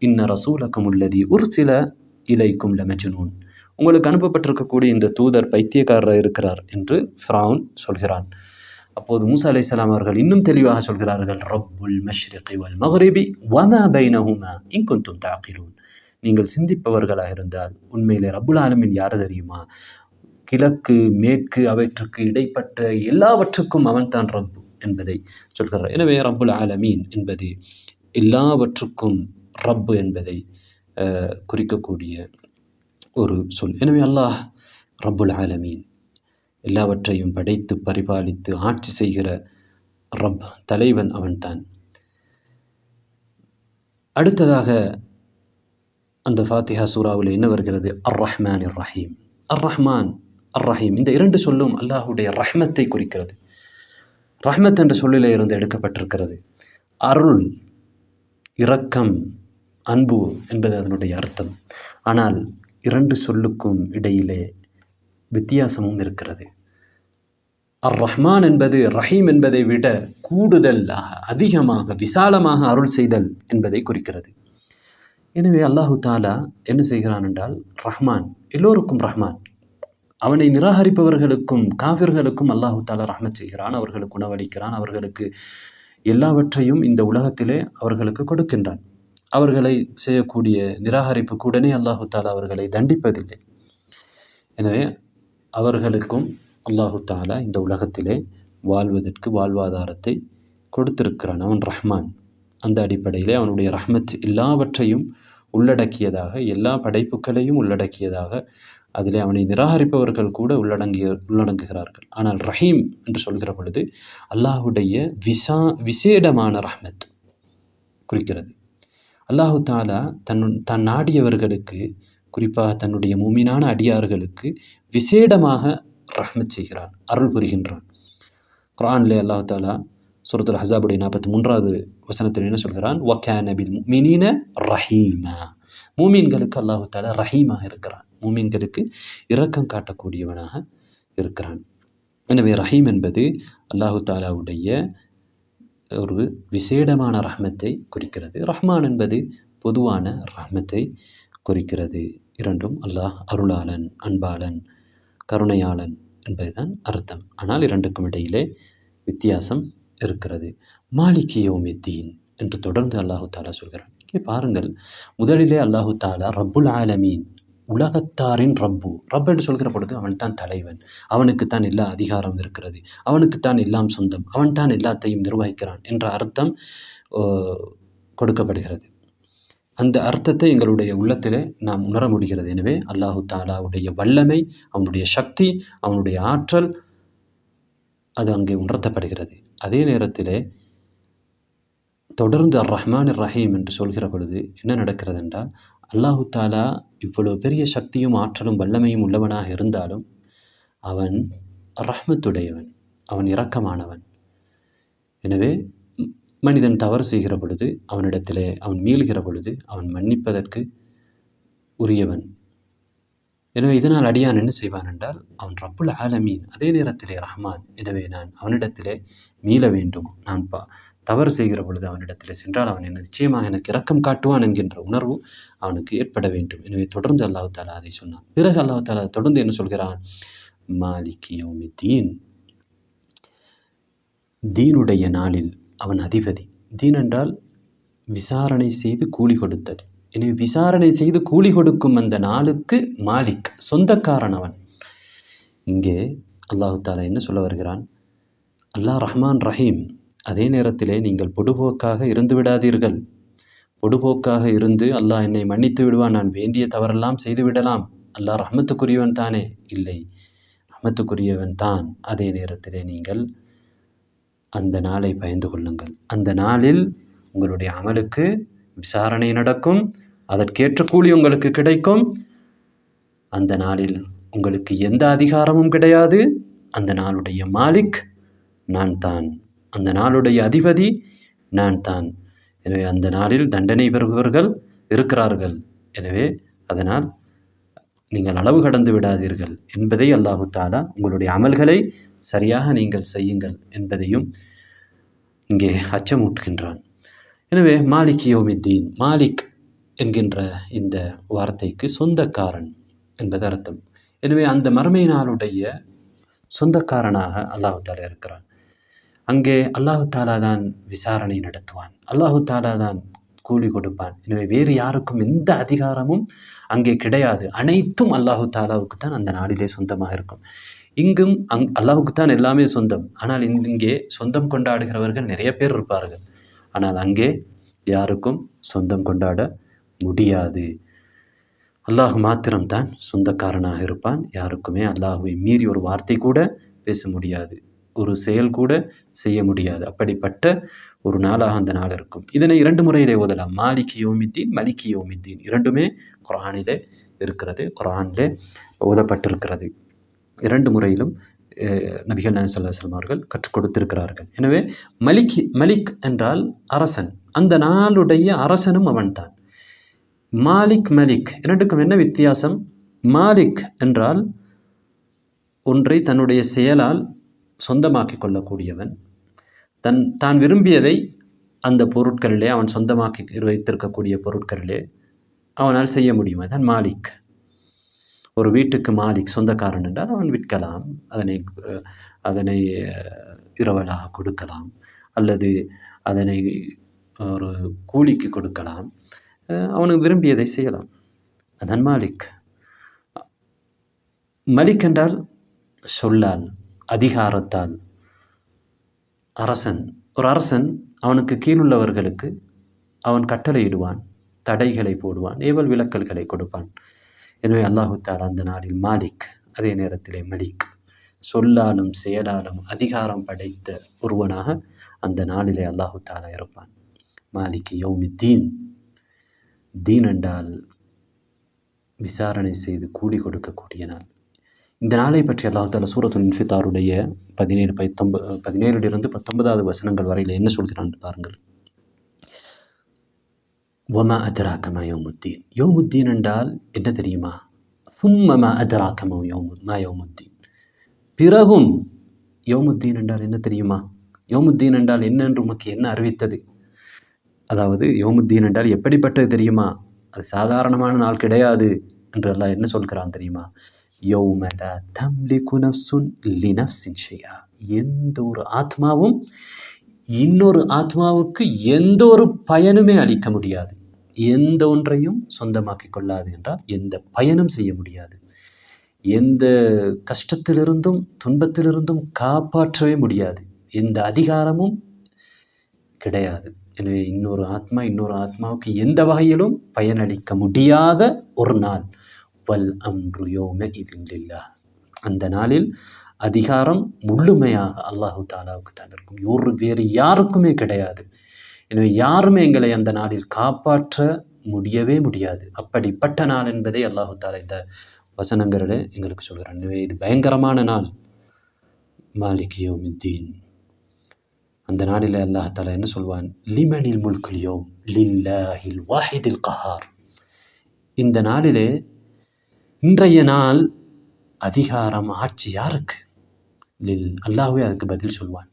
இன்ன ரசூலக்கும் உள்ளதி உர்சில இலைக்கும் லமஜ்னூன், உங்களுக்கு அனுப்பப்பட்டிருக்கக்கூடிய இந்த தூதர் பைத்தியக்காரர் இருக்கிறார் என்று ஃபிரௌன் சொல்கிறான். அப்போது மூசா அலைஹிஸ்ஸலாம் அவர்கள் இன்னும் தெளிவாக சொல்கிறார்கள், ரப்புல் மஷ்ரிகி வல் மக்ரிபி வமா பைனஹுமா இன் குன்தும் தஅகிலூன், நீங்கள் சிந்திப்பவர்களாக இருந்தால் உண்மையிலே ரப்புல் ஆலமீன் யார் தெரியுமா? கிழக்கு, மேற்கு, அவற்றுக்கு இடைப்பட்ட எல்லாவற்றுக்கும் அவன்தான் ரப்பு என்பதை சொல்கிறார். எனவே ரப்புல் ஆலமீன் என்பது எல்லாவற்றுக்கும் ரப்பு என்பதை குறிக்கக்கூடிய ஒரு சொல். எனவே அல்லாஹ் ரப்புல் ஆலமீன், எல்லாவற்றையும் படைத்து பரிபாலித்து ஆட்சி செய்கிற ரப், தலைவன் அவன்தான். அடுத்ததாக அந்த ஃபாத்திஹா சூராவில் என்ன வருகிறது? அர் ரஹ்மான் இர் ரஹீம். அர் ரஹ்மான், அர் ரஹீம், இந்த இரண்டு சொல்லும் அல்லாஹுடைய ரஹ்மத்தை குறிக்கிறது. ரஹ்மத் என்ற சொல்லிலே இருந்து எடுக்கப்பட்டிருக்கிறது. அருள், இரக்கம், அன்பு என்பது அதனுடைய அர்த்தம். ஆனால் இரண்டு சொல்லுக்கும் இடையிலே வித்தியாசமும் இருக்கிறது. அர் ரஹ்மான் என்பது ரஹீம் என்பதை விட கூடுதலாக, அதிகமாக, விசாலமாக அருள் செய்தல் என்பதை குறிக்கிறது. எனவே அல்லாஹு தாலா என்ன செய்கிறான் என்றால், ரஹ்மான், எல்லோருக்கும் ரஹ்மான். அவனை நிராகரிப்பவர்களுக்கும் காஃபிர்களுக்கும் அல்லாஹு தாலா ரஹ்மத் செய்கிறான், அவர்களுக்கு உணவளிக்கிறான், அவர்களுக்கு எல்லாவற்றையும் இந்த உலகத்திலே அவர்களுக்கு கொடுக்கின்றான். அவர்களை செய்யக்கூடிய நிராகரிப்புக்கு உடனே அல்லாஹு தாலா அவர்களை தண்டிப்பதில்லை. எனவே அவர்களுக்கும் அல்லாஹு தாலா இந்த உலகத்திலே வாழ்வதற்கு வாழ்வாதாரத்தை கொடுத்திருக்கிறான். அவன் ரஹ்மான். அந்த அடிப்படையிலே அவனுடைய ரஹ்மத் எல்லாவற்றையும் உள்ளடக்கியதாக, எல்லா படைப்புகளையும் உள்ளடக்கியதாக, அதிலே அவனை நிராகரிப்பவர்கள் கூட உள்ளடங்குகிறார்கள். ஆனால் ரஹீம் என்று சொல்கிற பொழுது அல்லாஹுடைய விசேடமான ரஹ்மத் குறிக்கிறது. அல்லாஹு தாலா தன் நாடியவர்களுக்கு, குறிப்பாக தன்னுடைய மூமினான அடியார்களுக்கு விசேடமாக ரஹ்மத் செய்கிறான், அருள் புரிகின்றான். குர்ஆனிலே அல்லாஹு தாலா சூரத்துல் அஹ்ஸாபுடைய 43வது வசனத்தில் என்ன சொல்கிறான்? வகான பில் முஃமினீன ரஹீமா, மூமின்களுக்கு அல்லாஹு தாலா ரஹீமாக இருக்கிறான், மூமின்களுக்கு இரக்கம் காட்டக்கூடியவனாக இருக்கிறான். எனவே ரஹீம் என்பது அல்லாஹு தாலாவுடைய ஒரு விசேடமான ரஹ்மத்தை குறிக்கிறது. ரஹ்மான் என்பது பொதுவான ரஹ்மத்தை குறிக்கிறது. இரண்டும் அல்லாஹ் அருளாளன், அன்பாளன், கருணையாளன் என்பதுதான் அர்த்தம். ஆனால் இரண்டுக்கும் இடையிலே வித்தியாசம் இருக்கிறது. மாலிகி யௌமித்தீன் என்று தொடர்ந்து அல்லாஹு தாலா சொல்கிறான். இங்கே பாருங்கள், முதலிலே அல்லாஹு தாலா ரப்புல் ஆலமீன், உலகத்தாரின் ரப் என்று சொல்கிற பொழுது அவன் தான் தலைவன், அவனுக்குத்தான் எல்லா அதிகாரம் இருக்கிறது, அவனுக்குத்தான் எல்லாம் சொந்தம், அவன் தான் எல்லாத்தையும் நிர்வகிக்கிறான் என்ற அர்த்தம் கொடுக்கப்படுகிறது. அந்த அர்த்தத்தை எங்களுடைய உள்ளத்திலே நாம் உணர முடிகிறது. எனவே அல்லாஹு தாலாவுடைய வல்லமை, அவனுடைய சக்தி, அவனுடைய ஆற்றல் அது அங்கே உணர்த்தப்படுகிறது. அதே நேரத்திலே தொடர்ந்து ரஹ்மான் ரஹீம் என்று சொல்கிற பொழுது என்ன நடக்கிறது என்றால், அல்லாஹு தாலா இவ்வளவு பெரிய சக்தியும் ஆற்றலும் வல்லமையும் உள்ளவனாக இருந்தாலும் அவன் ரஹ்மத்துடையவன், அவன் இரக்கமானவன். எனவே மனிதன் தவறு செய்கிற பொழுது அவனிடத்திலே அவன் மீள்கிற பொழுது அவன் மன்னிப்பதற்கு உரியவன். எனவே இதனால் அடியான் என்ன செய்வான் என்றால், அவன் ரப்புல் ஆலமீன், அதே நேரத்திலே ரஹ்மான். எனவே நான் அவனிடத்திலே மீள வேண்டும். நான் தவறு செய்கிற பொழுது அவனிடத்திலே சென்றால் அவன் என்ன நிச்சயமாக எனக்கு இரக்கம் காட்டுவான் என்கின்ற உணர்வு அவனுக்கு ஏற்பட வேண்டும். எனவே தொடர்ந்து அல்லாஹு தாலா அதை சொன்னான். பிறகு அல்லாஹு தாலா தொடர்ந்து என்ன சொல்கிறான்? மாலிகி யௌமித்தீன், தீனுடைய நாளில் அவன் அதிபதி. தீன் என்றால் விசாரணை செய்து கூலி கொடுத்தல். எனவே விசாரணை செய்து கூலி கொடுக்கும் அந்த நாளுக்கு மாலிக், சொந்தக்காரன் அவன். இங்கே அல்லாஹு தாலா என்ன சொல்ல வருகிறான்? அல்லாஹ் ரஹ்மான் ரஹீம். அதே நேரத்திலே நீங்கள் பொடுபோக்காக இருந்து விடாதீர்கள். பொடுபோக்காக இருந்து அல்லாஹ் என்னை மன்னித்து விடுவான், நான் வேண்டிய தவறெல்லாம் செய்து விடலாம், அல்லாஹ் ரஹ்மத்துக்குரியவன் தானே? இல்லை, ரஹ்மத்துக்குரியவன் தான். அதே நேரத்திலே நீங்கள் அந்த நாளை பயந்து கொள்ளுங்கள். அந்த நாளில் உங்களுடைய அமலுக்கு விசாரணை நடக்கும், அதற்கேற்ற கூலி உங்களுக்கு கிடைக்கும். அந்த நாளில் உங்களுக்கு எந்த அதிகாரமும் கிடையாது. அந்த நாளுடைய மாலிக் நான் தான், அந்த நாளுடைய அதிபதி நான் தான். எனவே அந்த நாளில் தண்டனை பெறுபவர்கள் இருக்கிறார்கள். எனவே அதனால் நீங்கள் அளவு கடந்து விடாதீர்கள் என்பதை அல்லாஹு தாலா, உங்களுடைய அமல்களை சரியாக நீங்கள் செய்யுங்கள் என்பதையும் இங்கே அச்சமூட்டுகின்றான். எனவே மாலிக் யௌமித்தீன், மாலிக் என்கின்ற இந்த வார்த்தைக்கு சொந்தக்காரன் என்பது அர்த்தம். எனவே அந்த மறுமை நாளுடைய சொந்தக்காரனாக அல்லாஹு தாலா இருக்கிறான். அங்கே அல்லாஹு தாலா தான் விசாரணை நடத்துவான், அல்லாஹு தாலா தான் கூலி கொடுப்பான். எனவே வேறு யாருக்கும் எந்த அதிகாரமும் அங்கே கிடையாது. அனைத்தும் அல்லாஹு தாலாவுக்கு தான் அந்த நாளிலே சொந்தமாக இருக்கும். இங்கும் அல்லாஹுக்கு தான் எல்லாமே சொந்தம். ஆனால் இங்கே சொந்தம் கொண்டாடுகிறவர்கள் நிறைய பேர் இருப்பார்கள். ஆனால் அங்கே யாருக்கும் சொந்தம் கொண்டாட முடியாது. அல்லாஹ் மாத்திரம்தான் சொந்தக்காரனாக இருப்பான். யாருக்குமே அல்லாஹுவை மீறி ஒரு வார்த்தை கூட பேச முடியாது, ஒரு செயல் கூட செய்ய முடியாது. அப்படிப்பட்ட ஒரு நாளாக அந்த நாள் இருக்கும். இதனை 2 முறையிலே ஓதலாம். மாலிகி யௌமித்தீன், மலிகி யௌமித்தீன், இரண்டுமே குர்ஆனிலே இருக்கிறது, குர்ஆனிலே ஓதப்பட்டிருக்கிறது. 2 முறையிலும் நபிகள் நாயகம் ஸல்லல்லாஹு அலைஹி வஸல்லம் அவர்கள் கற்றுக் கொடுத்திருக்கிறார்கள். எனவே மலிக் என்றால் அரசன், அந்த நாளுடைய அரசனும் அவன்தான். மாலிக், மலிக் இரண்டுக்கும் என்ன வித்தியாசம்? மாலிக் என்றால் ஒன்றை தன்னுடைய செயலால் சொந்தமாக்கி கொள்ளக்கூடியவன். தான் விரும்பியதை அந்த பொருட்களிலே, அவன் சொந்தமாக்கி வைத்திருக்கக்கூடிய பொருட்களிலே அவனால் செய்ய முடியும். அதுதான் மாலிக். ஒரு வீட்டுக்கு மாலிக், சொந்தக்காரன் என்றால் அவன் விற்கலாம், அதனை இரவலாக கொடுக்கலாம், அல்லது அதனை ஒரு கூலிக்கு கொடுக்கலாம், அவனுக்கு விரும்பியதை செய்யலாம். அதுதான் மாலிக். மலிக் என்றால் சொல்லால், அதிகாரத்தால் அரசன். ஒரு அரசன் அவனுக்கு கீழுள்ளவர்களுக்கு அவன் கட்டளையிடுவான், தடைகளை போடுவான், ஏவல் விலக்கல்களை கொடுப்பான். எனவே அல்லாஹு தாலா அந்த நாளில் மாலிக், அதே நேரத்திலே மலிக், சொல்லாலும் செயலாலும் அதிகாரம் படைத்த ஒருவனாக அந்த நாளிலே அல்லாஹு தாலா இருப்பான். மாலிக் யௌமித்தீன், தீன் என்றால் விசாரணை செய்து கூலி கொடுக்கக்கூடிய நாள். இந்த நாளை பற்றி அல்லாஹ் தாலா சூரத்துல் இன்ஃபிதாருடைய 17 to 19 வசனங்கள் வரையில் என்ன சொல்கிறான் பாருங்கள். வமா அதராக மா யௌமுத்தீன், யௌமுத்தீன் என்றால் என்ன தெரியுமா? சும்ம மா அதராக மா யௌமுத்தீன், பிறகும் யௌமுத்தீன் என்றால் என்ன தெரியுமா? யௌமுத்தீன் என்றால் என்ன என்று உமக்கு என்ன அறிவித்தது? அதாவது யௌமுத்தீன் என்றால் எப்படிப்பட்டது தெரியுமா? அது சாதாரணமான நாள் கிடையாது என்று அல்லாஹ் என்ன சொல்கிறான் தெரியுமா? யௌம லா தம்லிகு நஃப்ஸுன் லினஃப்ஸின் ஷைஆ. எந்த ஒரு ஆத்மாவும் இன்னொரு ஆத்மாவுக்கு எந்த ஒரு பயனுமே அளிக்க முடியாது. எந்த ஒன்றையும் சொந்தமாக்கிக் கொள்ளாது என்றால் எந்த பயனும் செய்ய முடியாது. எந்த கஷ்டத்திலிருந்தும் துன்பத்திலிருந்தும் காப்பாற்றவே முடியாது. எந்த அதிகாரமும் கிடையாது. எனவே இன்னொரு ஆத்மாவுக்கு எந்த வகையிலும் பயனளிக்க முடியாத ஒரு நாள். வல் அம்ரு யௌமஇதின் லில்லாஹ். அந்த நாளில் அதிகாரம் முழுமையாக அல்லாஹு தாலாவுக்கு தான் இருக்கும். வேறு யாருக்குமே கிடையாது. எனவே யாருமே எங்களை அந்த நாளில் காப்பாற்ற முடியவே முடியாது. அப்படிப்பட்ட நாள் என்பதை அல்லாஹு தாலா இந்த வசனங்களில் எங்களுக்கு சொல்கிறான். எனவே இது பயங்கரமான நாள். மாலிக் யௌமித்தீன். அந்த நாளில் அல்லாஹ் தாலா என்ன சொல்வான்? லிமனில் முல்குல் யௌம் லில்லாஹில் வாஹிதில் கஹார். இந்த நாளிலே இன்றைய நாள் அதிகாரம் ஆட்சி யாருக்கு? அல்லாஹ்வே அதுக்கு பதில் சொல்வான்.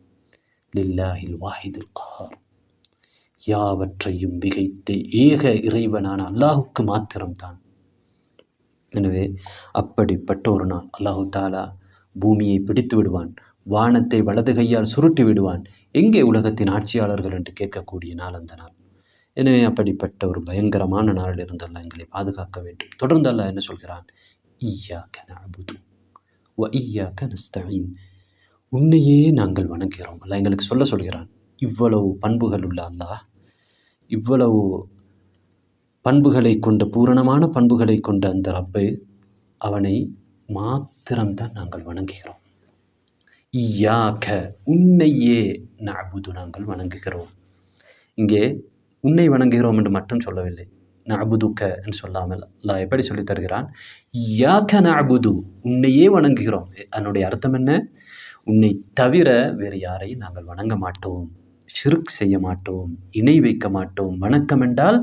லில்லாஹில் வாஹிதில் கஹார். யாவற்றையும் மிகைத்த ஏக இறைவனான அல்லாஹுக்கு மாத்திரம்தான். எனவே அப்படிப்பட்ட ஒரு நாள் அல்லாஹு தாலா பூமியை பிடித்து விடுவான், வானத்தை வலது கையால் சுருட்டி விடுவான். எங்கே உலகத்தின் ஆட்சியாளர்கள் என்று கேட்கக்கூடிய நாள் அந்த நாள். எனவே அப்படிப்பட்ட ஒரு பயங்கரமான நாளில் இருந்து அல்லாஹ் எங்களை பாதுகாக்க வேண்டும். தொடர்ந்து அல்லாஹ் என்ன சொல்கிறான்? இய்யாக நஅபுது வ இய்யாக நஸ்தஈன். உன்னையே நாங்கள் வணங்குகிறோம். அல்லாஹ் எங்களுக்கு சொல்கிறான். இவ்வளவு பண்புகள் உள்ள அல்லாஹ், இவ்வளவு பண்புகளை கொண்ட பூரணமான பண்புகளை கொண்ட அந்த ரப்பு, அவனை மாத்திரம்தான் நாங்கள் வணங்குகிறோம். இய்யாக, உன்னையே, நஅபுது, நாங்கள் வணங்குகிறோம். இங்கே உன்னை வணங்குகிறோம் என்று மட்டும் சொல்லவில்லை, நஅபுதுக என்று சொல்லாமல் அல்லாஹ் எப்படி சொல்லித் தருகிறான்? இய்யாக நஅபுது, உன்னையே வணங்குகிறோம். அதனுடைய அர்த்தம் என்ன? உன்னை தவிர வேறு யாரையும் நாங்கள் வணங்க மாட்டோம், ஷிர்க் செய்ய மாட்டோம், இணை வைக்க மாட்டோம். வணக்கம் என்றால்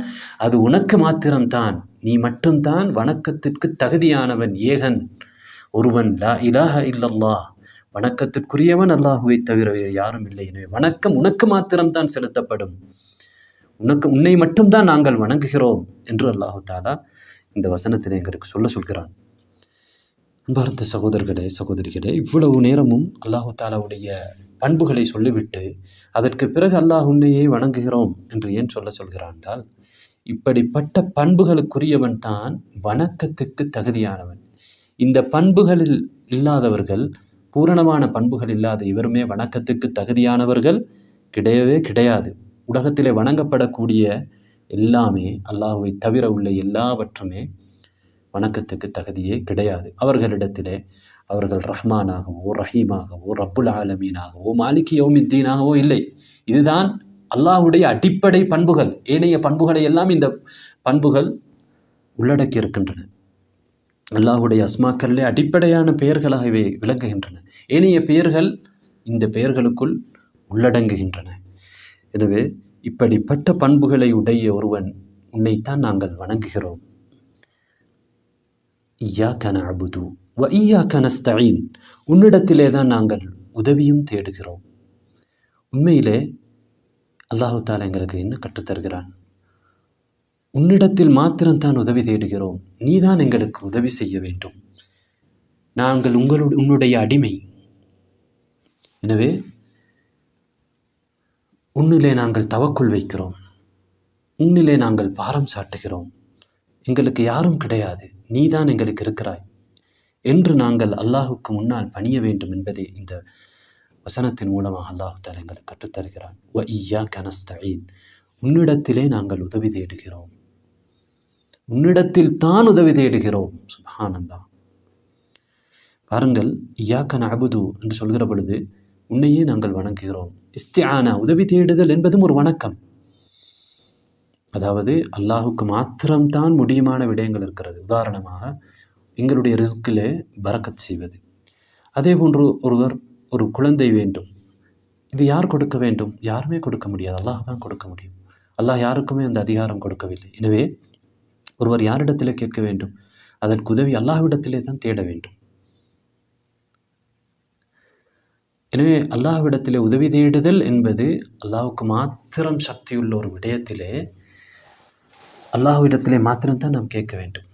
அது உனக்கு மாத்திரம்தான். நீ மட்டும்தான் வணக்கத்திற்கு தகுதியானவன், ஏகன் ஒருவன். லா இலாஹ இல்லல்லாஹ், வணக்கத்திற்குரியவன் அல்லாஹுவை தவிர வேறு யாரும் இல்லை. எனவே வணக்கம் உனக்கு மாத்திரம்தான் செலுத்தப்படும். உன்னை மட்டும்தான் நாங்கள் வணங்குகிறோம் என்று அல்லாஹு தாலா இந்த வசனத்தினை எங்களுக்கு சொல்கிறான். அன்பார்ந்த சகோதரர்களே, சகோதரிகளே, இவ்வளவு நேரமும் அல்லாஹு தாலாவுடைய பண்புகளை சொல்லிவிட்டு அதற்கு பிறகு அல்லாஹ் உன்னையே வணங்குகிறோம் என்று ஏன் சொல்கிறான் என்றால், இப்படிப்பட்ட பண்புகளுக்குரியவன் தான் வணக்கத்துக்கு தகுதியானவன். இந்த பண்புகளில் இல்லாதவர்கள், பூரணமான பண்புகள் இல்லாத இவருமே வணக்கத்துக்கு தகுதியானவர்கள் கிடையவே கிடையாது. உலகத்திலே வணங்கப்படக்கூடிய எல்லாமே, அல்லாஹுவை தவிர உள்ள எல்லாவற்றுமே வணக்கத்துக்கு தகுதியே கிடையாது. அவர்களிடத்திலே அவர்கள் ரஹ்மானாகவோ, ரஹீமாகவோ, ரப்புல் ஆலமீனாகவோ, மாலிக் யௌமித்தீனாகவோ இல்லை. இதுதான் அல்லாஹுடைய அடிப்படை பண்புகள். ஏனைய பண்புகளை எல்லாம் இந்த பண்புகள் உள்ளடக்கி இருக்கின்றன. அல்லாஹுடைய அஸ்மாக்களிலே அடிப்படையான பெயர்களாக இவை விளங்குகின்றன. ஏனைய பெயர்கள் இந்த பெயர்களுக்குள் உள்ளடங்குகின்றன. எனவே இப்படிப்பட்ட பண்புகளை உடைய ஒருவன், உன்னைத்தான் நாங்கள் வணங்குகிறோம். இய்யாக நஅபுது வ இய்யாக நஸ்தஈன், உன்னிடத்திலே தான் நாங்கள் உதவியும் தேடுகிறோம். உண்மையிலே அல்லாஹு தாலா எங்களுக்கு என்ன கற்றுத்தருகிறான்? உன்னிடத்தில் மாத்திரம்தான் உதவி தேடுகிறோம், நீதான் எங்களுக்கு உதவி செய்ய வேண்டும். நாங்கள் உன்னுடைய அடிமை. எனவே உன்னிலே நாங்கள் தவக்குள் வைக்கிறோம், உன்னிலே நாங்கள் பாரம் சாட்டுகிறோம். எங்களுக்கு யாரும் கிடையாது, நீதான் எங்களுக்கு இருக்கிறாய் என்று நாங்கள் அல்லாஹுக்கு முன்னால் பணிய வேண்டும் என்பதை இந்த வசனத்தின் மூலமாக அல்லாஹு தஆலா எங்களுக்கு கற்றுத்தருகிறான். வ இய்யாக நஸ்தஈன், உன்னிடத்திலே நாங்கள் உதவி தேடுகிறோம், உன்னிடத்தில் தான் உதவி தேடுகிறோம். சுப்ஹானல்லாஹ். பாருங்கள், இய்யாக நஅபுது என்று சொல்கிற பொழுது உன்னையே நாங்கள் வணங்குகிறோம். இஸ்திஆனா, உதவி தேடுதல் என்பதும் ஒரு வணக்கம். அதாவது அல்லாஹுக்கு மாத்திரம்தான் முடியுமான விடயங்கள் இருக்கிறது. உதாரணமாக எங்களுடைய ரிஸ்கிலே பரக்கத் செய்வது. அதே போன்று ஒரு குழந்தை வேண்டும். இது யார் கொடுக்க வேண்டும்? யாருமே கொடுக்க முடியாது, அல்லாஹ் தான் கொடுக்க முடியும். அல்லாஹ் யாருக்குமே அந்த அதிகாரம் கொடுக்கவில்லை. எனவே ஒருவர் யாரிடத்திலே கேட்க வேண்டும்? அதற்கு உதவி அல்லாஹ்விடத்திலே தான் தேட வேண்டும். எனவே அல்லாஹ்விடத்திலே உதவி தேடுதல் என்பது அல்லாஹ்வுக்கு மாத்திரம் சக்தியுள்ள ஒரு விடயத்திலே அல்லாஹ்விடத்திலே மாத்திரம்தான் நாம் கேட்க வேண்டும்.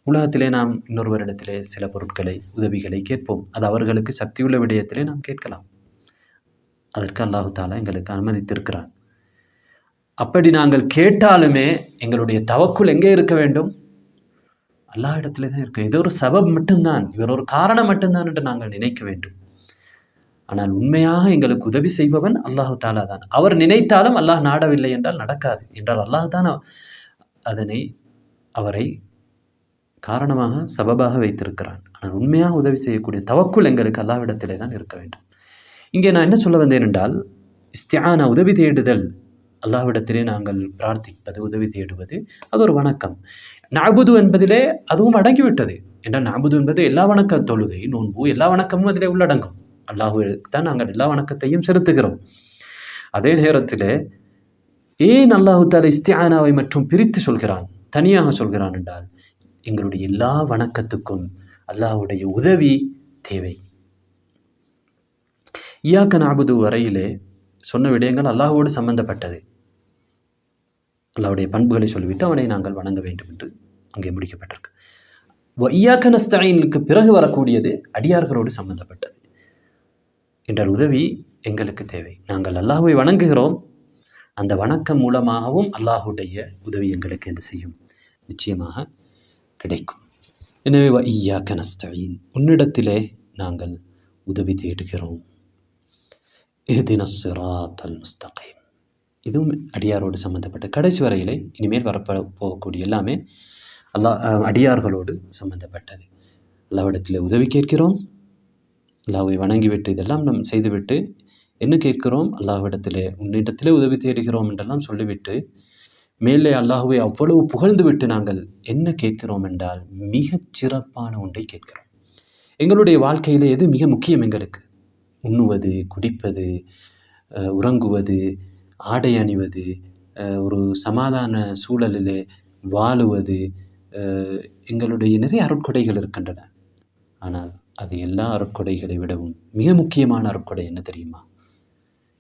உலகத்திலே நாம் இன்னொருவரிடத்திலே சில பொருட்களை உதவிகளை கேட்போம். அது அவர்களுக்கு சக்தியுள்ள விடயத்திலே நாம் கேட்கலாம். அதற்கு அல்லாஹு தாலா எங்களுக்கு அனுமதித்திருக்கிறான். அப்படி நாங்கள் கேட்டாலுமே எங்களுடைய தவக்குல் எங்கே இருக்க வேண்டும்? அல்லாஹ் இடத்திலே தான் இருக்கு. இது ஒரு சபப் மட்டும்தான், இவர் ஒரு காரணம் மட்டும்தான் என்று நாங்கள் நினைக்க வேண்டும். ஆனால் உண்மையாக எங்களுக்கு உதவி செய்பவன் அல்லாஹு தாலா தான். அவர் நினைத்தாலும் அல்லாஹ் நாடவில்லை என்றால் நடக்காது. என்றால் அல்லாஹ் தான் அவரை காரணமாக சபபாக வைத்திருக்கிறான். ஆனால் உண்மையாக உதவி செய்யக்கூடிய தவக்குல் எங்களுக்கு அல்லாஹ்விடத்திலே தான் இருக்க வேண்டும். இங்கே நான் என்ன சொல்ல வந்தேன் என்றால், இஸ்திஆனா உதவி தேடுதல், அல்லாஹ்விடத்திலே நாங்கள் பிரார்த்திப்பது, உதவி தேடுவது, அது ஒரு வணக்கம். நஅபுது என்பதிலே அதுவும் அடங்கிவிட்டது. என்றால் நஅபுது என்பது எல்லா வணக்க தொழுகை, நோன்பு, எல்லா வணக்கமும் அதிலே உள்ளடங்கும். அல்லாஹ்வுக்கு தான் நாங்கள் எல்லா வணக்கத்தையும் செலுத்துகிறோம். அதே நேரத்திலே ஏன் அல்லாஹு தஆலா இஸ்திஆனாவை மற்றும் பிரித்து சொல்கிறான், தனியாக சொல்கிறான் என்றால், எங்களுடைய எல்லா வணக்கத்துக்கும் அல்லாஹ்வுடைய உதவி தேவை. இய்யாக நஅபுது வரையிலே சொன்ன விடயங்கள் அல்லாஹ்வோடு சம்பந்தப்பட்டது. அல்லாஹ்வுடைய பண்புகளை சொல்லிவிட்டு அவனை நாங்கள் வணங்க வேண்டும் என்று அங்கே முடிக்கப்பட்டிருக்கு. இய்யாக நஸ்தஈனுக்கு பிறகு வரக்கூடியது அடியார்களோடு சம்பந்தப்பட்டது. என்றால் உதவி எங்களுக்கு தேவை. நாங்கள் அல்லாஹ்வை வணங்குகிறோம், அந்த வணக்கம் மூலமாகவும் அல்லாஹ்வுடைய உதவி எங்களுக்கு என்ன செய்யும்? நிச்சயமாக கிடைக்கும். எனவே இய்யாக நஸ்தஈன், உன்னிடத்திலே நாங்கள் உதவி தேடுகிறோம். இஹ்தினஸ் ஸிராத்தல் முஸ்தகீம், இதுவும் அடியாரோடு சம்பந்தப்பட்ட கடைசி வரையிலே இனிமேல் போகக்கூடிய எல்லாமே அடியார்களோடு சம்பந்தப்பட்டது. அல்லாஹ்விடத்தில் உதவி கேட்கிறோம், அல்லாஹ்வை வணங்கிவிட்டு இதெல்லாம் நாம் செய்துவிட்டு என்ன கேட்கிறோம்? அல்லாஹ்விடத்திலே உன்னிடத்திலே உதவி தேடுகிறோம் என்றெல்லாம் சொல்லிவிட்டு மேலே அல்லாஹ்வை அவ்வளவு புகழ்ந்து விட்டு நாங்கள் என்ன கேட்கிறோம் என்றால், மிகச் சிறப்பான ஒன்றை கேட்கிறோம். எங்களுடைய வாழ்க்கையில் எது மிக முக்கியம்? எங்களுக்கு உண்ணுவது, குடிப்பது, உறங்குவது, ஆடை அணிவது, ஒரு சமாதான சூழலிலே வாழுவது, எங்களுடைய நிறைய அருட்கொடைகள் இருக்கின்றன. ஆனால் அது எல்லா அருட்கொடைகளை விடவும் மிக முக்கியமான அருட்கொடை என்ன தெரியுமா?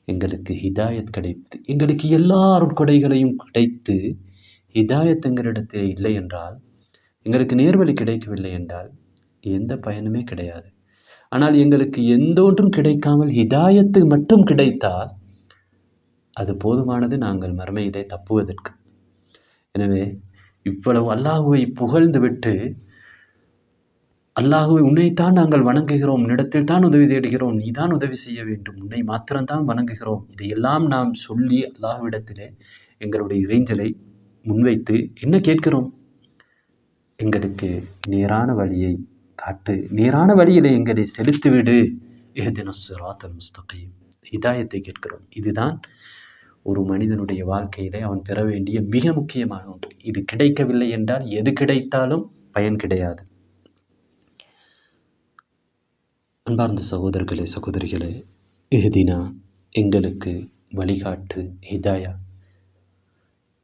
எங்களுக்கு ஹிதாயத் கிடைத்து, எங்களுக்கு எல்லா அருட்கொடைகளையும் கிடைத்து ஹிதாயத் எங்களிடத்தில் இல்லை என்றால், எங்களுக்கு நேர்வழி கிடைக்கவில்லை என்றால் எந்த பயனுமே கிடையாது. ஆனால் எங்களுக்கு எந்த ஒன்றும் கிடைக்காமல் ஹிதாயத்து மட்டும் கிடைத்தால் அது போதுமானது நாங்கள் மறுமையிலே தப்புவதற்கு. எனவே இவ்வளவு அல்லாஹுவை புகழ்ந்து விட்டு, அல்லாஹுவை உன்னைத்தான் நாங்கள் வணங்குகிறோம், உன்னிடத்தில் தான் உதவி தேடுகிறோம், நீ தான் உதவி செய்ய வேண்டும், உன்னை மாத்திரம்தான் வணங்குகிறோம், இதையெல்லாம் நாம் சொல்லி அல்லாஹ்விடத்திலே எங்களுடைய இறைஞ்சலை முன்வைத்து என்ன கேட்கிறோம்? எங்களுக்கு நேரான வழியை காட்டு, நேரான வழியிலே எங்களை செலுத்திவிடு. இஹ்தினஸ் ஸிராத்தல் முஸ்தகீம், ஹிதாயத்தை கேட்கிறோம். இதுதான் ஒரு மனிதனுடைய வாழ்க்கையிலே அவன் பெற வேண்டிய மிக முக்கியமான ஒன்று. இது கிடைக்கவில்லை என்றால் எது கிடைத்தாலும் பயன் கிடையாது. அன்பார்ந்த சகோதரர்களே, சகோதரிகளே, இஹ்தினா எங்களுக்கு வழிகாட்டு, ஹிதாயா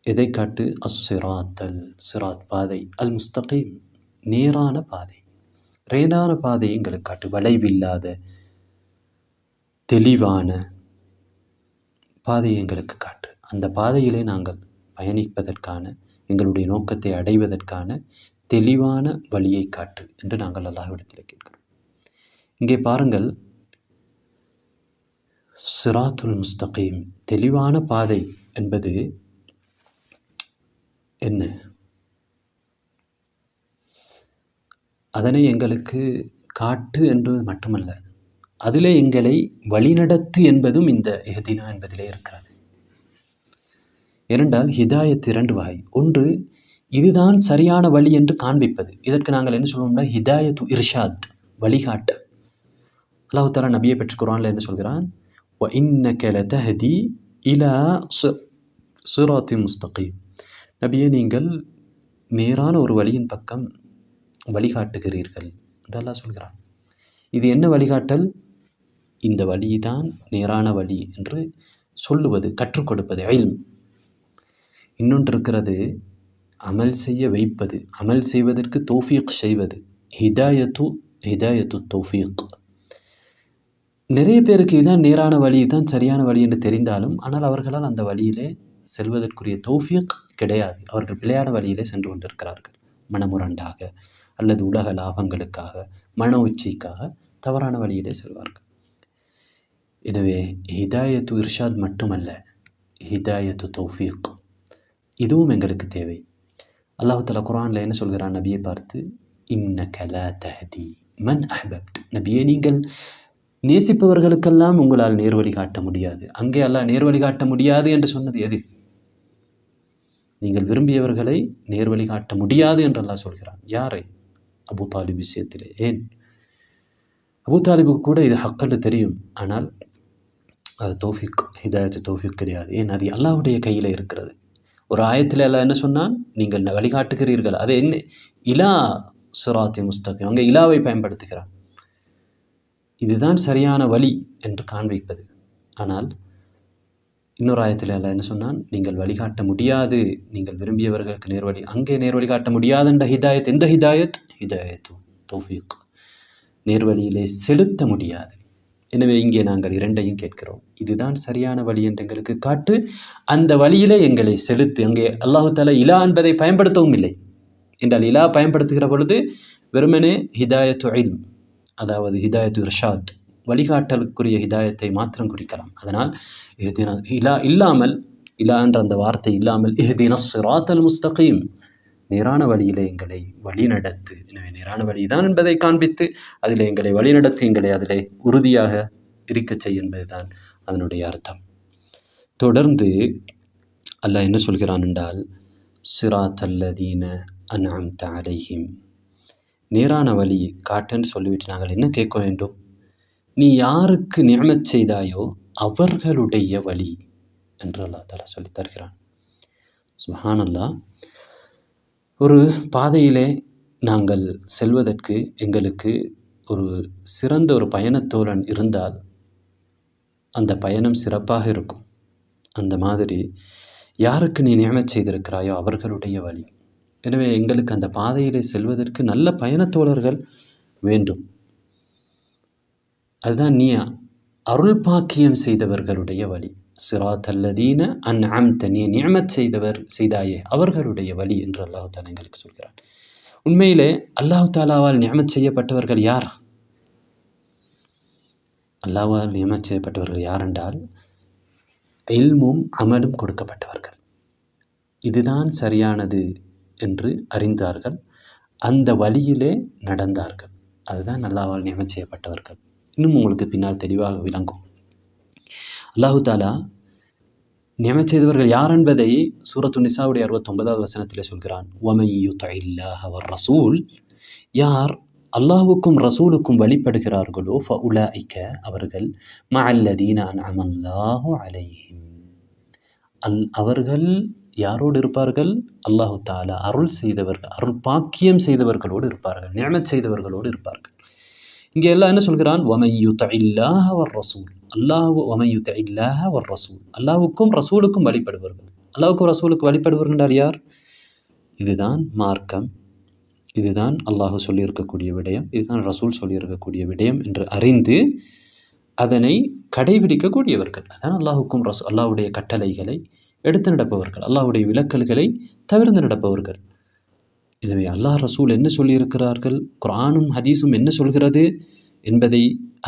எதை காட்டு? அஸ்ஸிராத்தல், சிராத் பாதை, அல் முஸ்தகீம் நேரான பாதை, நேரான பாதை எங்களுக்கு காட்டு, வளைவில்லாத தெளிவான பாதையை எங்களுக்கு காட்டு. அந்த பாதையிலே நாங்கள் பயணிப்பதற்கான, எங்களுடைய நோக்கத்தை அடைவதற்கான தெளிவான வழியை காட்டு என்று நாங்கள் அல்லாஹ்விடத்தில் கேட்கிறோம். இங்கே பாருங்கள், சிராத்துல் முஸ்தகீம் தெளிவான பாதை என்பது என்ன? அதனை எங்களுக்கு காட்டு என்பது மட்டுமல்ல, அதிலே எங்களை வழிநடத்து என்பதும் இந்த இஹ்தினா என்பதிலே இருக்கிறது. ஏனென்றால் ஹிதாயத் இரண்டு வகை. ஒன்று இதுதான் சரியான வழி என்று காண்பிப்பது. இதற்கு நாங்கள் என்ன சொல்வோம்னா ஹிதாயத்து இர்ஷாத், வழிகாட்டு. அல்லாஹ் தஆலா நபியை பற்றி குர்ஆனில் என்ன சொல்கிறான்? வ இன்னக லதஹதி இலா சிராத்தி முஸ்தகீம், நபியே நீங்கள் நேரான ஒரு வழியின் பக்கம் வழிகாட்டுகிறீர்கள் என்று அல்லாஹ் சொல்கிறான். இது என்ன வழிகாட்டல்? இந்த வழிதான் நேரான வழி என்று சொல்லுவது, கற்றுக் கொடுப்பது இல்ம். இன்னொன்று இருக்கிறது, அமல் செய்ய வைப்பது, அமல் செய்வதற்கு தௌஃபீக் செய்வது, ஹிதாயத்து தௌஃபீக். நிறைய பேருக்கு இதுதான் நேரான வழி, இதுதான் சரியான வழி என்று தெரிந்தாலும், ஆனால் அவர்களால் அந்த வழியிலே செல்வதற்குரிய தௌஃபீக் கிடையாது. அவர்கள் பிழையான வழியிலே சென்று கொண்டிருக்கிறார்கள். மனமுரண்டாக அல்லது உலக லாபங்களுக்காக, மன உச்சிக்காக தவறான வழியிலே செல்வார்கள். எனவே ஹிதாயத்து இர்ஷாத் மட்டுமல்ல, ஹிதாயத்து தௌஃபீக் இதுவும் எங்களுக்கு தேவை. அல்லாஹ் தஆலா குர்ஆனில் என்ன சொல்கிறான் நபியை பார்த்து, இன்னக லா தஹ்தி மன் அஹ்பப்த். நபியே, நீங்கள் நேசிப்பவர்களுக்கெல்லாம் உங்களால் நேர்வழி காட்ட முடியாது. அங்கே அல்லாஹ் நேர்வழி காட்ட முடியாது என்று சொன்னது எது? நீங்கள் விரும்பியவர்களை நேர்வழி காட்ட முடியாது என்று அல்லாஹ் சொல்கிறான். யாரை? அபூ தாலிப் விஷயத்திலே. ஏன்? அபூ தாலிபுக்கு கூட இது ஹக்கென்று தெரியும், ஆனால் அது தௌஃபீக், ஹிதாயத்து தௌஃபீக் கிடையாது. ஏன்? அது அல்லாஹ்வுடைய கையில் இருக்கிறது. ஒரு ஆயத்தில் அல்லாஹ் என்ன சொன்னான்? நீங்கள் வழிகாட்டுகிறீர்கள். அது என்ன? இலா சிராத்தி முஸ்தகீம். அங்கே இலாவை பயன்படுத்துகிறான். இதுதான் சரியான வழி என்று காண்பிப்பது. ஆனால் இன்னொரு ஆயத்தில் அல்லாஹ் என்ன சொன்னான்? நீங்கள் வழிகாட்ட முடியாது, நீங்கள் விரும்பியவர்களுக்கு நேர்வழி. அங்கே நேர்வழி காட்ட முடியாது என்ற ஹிதாயத் எந்த ஹிதாயத்? ஹிதாயத்து தௌஃபீக், நேர்வழியிலே செலுத்த முடியாது. எனவே இங்கே நாங்கள் இரண்டையும் கேட்கிறோம். இதுதான் சரியான வழி என்று எங்களுக்கு காட்டு, அந்த வழியிலே எங்களை செலுத்து. அங்கே அல்லாஹு தஆலா இலா என்பதை பயன்படுத்தவும் இல்லை. என்றால் இலா பயன்படுத்துகிற பொழுது வெறுமனே ஹிதாயத்து இல்ம், அதாவது ஹிதாயத்து இர்ஷாத், வழிகாட்டலுக்குரிய ஹிதாயத்தை மாத்திரம் குறிக்கலாம். அதனால் இலா இல்லாமல், இலா என்ற அந்த வார்த்தை இல்லாமல் இஹ்தின ஸிராத்தல் முஸ்தகீம், நேரான வழியிலே எங்களை வழிநடத்து. எனவே நேரான வழிதான் என்பதை காண்பித்து அதில் எங்களை வழிநடத்தி எங்களை அதிலே உறுதியாக இருக்கச் செய் என்பதுதான் அதனுடைய அர்த்தம். தொடர்ந்து அல்லாஹ் என்ன சொல்கிறான் என்றால், சிராத்தல்லதீன அன்அம்த அலைஹிம், நேரான வழி காட்டுன்னு சொல்லிவிட்டு நாங்கள் என்ன கேட்க வேண்டும்? நீ யாருக்கு நிஅமத் செய்தாயோ அவர்களுடைய வழி என்று அல்லாஹ் தஆலா சொல்லித் தருகிறான். சுப்ஹானல்லாஹ். ஒரு பாதையிலே நாங்கள் செல்வதற்கு எங்களுக்கு ஒரு சிறந்த ஒரு பயணத்தோழன் இருந்தால் அந்த பயணம் சிறப்பாக இருக்கும். அந்த மாதிரி யாருக்கு நீ நிஅமத் செய்திருக்கிறாயோ அவர்களுடைய வழி. எனவே எங்களுக்கு அந்த பாதையிலே செல்வதற்கு நல்ல பயணத்தோழர்கள் வேண்டும். அதுதான் நீ அருள் பாக்கியம் செய்தவர்களுடைய வழி. சிராத்தல்லதீன அன்அம்த, நீ நிஅமத் செய்தாயே அவர்களுடைய வழி என்று அல்லாஹ் தஆலா எங்களுக்கு சொல்கிறான். உண்மையிலே அல்லாஹ் தஆலாவால் நிஅமத் செய்யப்பட்டவர்கள் யார்? அல்லாஹ்வால் நிஅமத் செய்யப்பட்டவர்கள் யார் என்றால், இல்மும் அமலும் கொடுக்கப்பட்டவர்கள். இதுதான் சரியானது என்று அறிந்தார்கள், அந்த வழியிலே நடந்தார்கள். அதுதான் அல்லாஹ்வால் நிஅமத் செய்யப்பட்டவர்கள். இன்னும் உங்களுக்கு பின்னால் தெளிவாக விளங்கும். அல்லாஹு தஆலா நிஅமத் செய்தவர்கள் யார் என்பதை சூரத்து நிசாவுடைய 69வது வசனத்திலே சொல்கிறான். வமன் யுத்இல்லாஹ வர்ரசூல், யார் அல்லாஹ்வுக்கும் ரசூலுக்கும் வழிபடுகிறார்களோ ஃபஉலாயிக, அவர்கள் மஅல்லதீன அன்அமல்லாஹு அலைஹிம், அவர்கள் யாரோடு இருப்பார்கள்? அல்லாஹு தஆலா அருள் செய்தவர்கள், அருள் பாக்கியம் செய்தவர்களோடு இருப்பார்கள், நிஅமத் செய்தவர்களோடு இருப்பார்கள். இங்கே எல்லாம் என்ன சொல்கிறான்? வமன் யுத்இல்லாஹ வர்ரசூல், வமன் யுத்இல்லாஹ வர்ரசூல், அல்லாஹ்வுக்கும் ரசூலுக்கும் வழிபடுவார்கள். அல்லாஹ்வுக்கும் ரசூலுக்கு வழிபடுவார்கள் என்றால் யார்? இதுதான் மார்க்கம், இதுதான் அல்லாஹ் சொல்லியிருக்கக்கூடிய விடயம், இதுதான் ரசூல் சொல்லியிருக்கக்கூடிய விடயம் என்று அறிந்து அதனை கடைபிடிக்கக்கூடியவர்கள். அதான் அல்லாஹ்வுக்கும் அல்லாஹ்வுடைய கட்டளைகளை எடுத்து நடப்பவர்கள், அல்லாஹ்வுடைய விலக்கல்களை தவிர்த்து நடப்பவர்கள். எனவே அல்லாஹ் ரசூல் என்ன சொல்லியிருக்கிறார்கள், குர்ஆனும் ஹதீஸும் என்ன சொல்கிறது என்பதை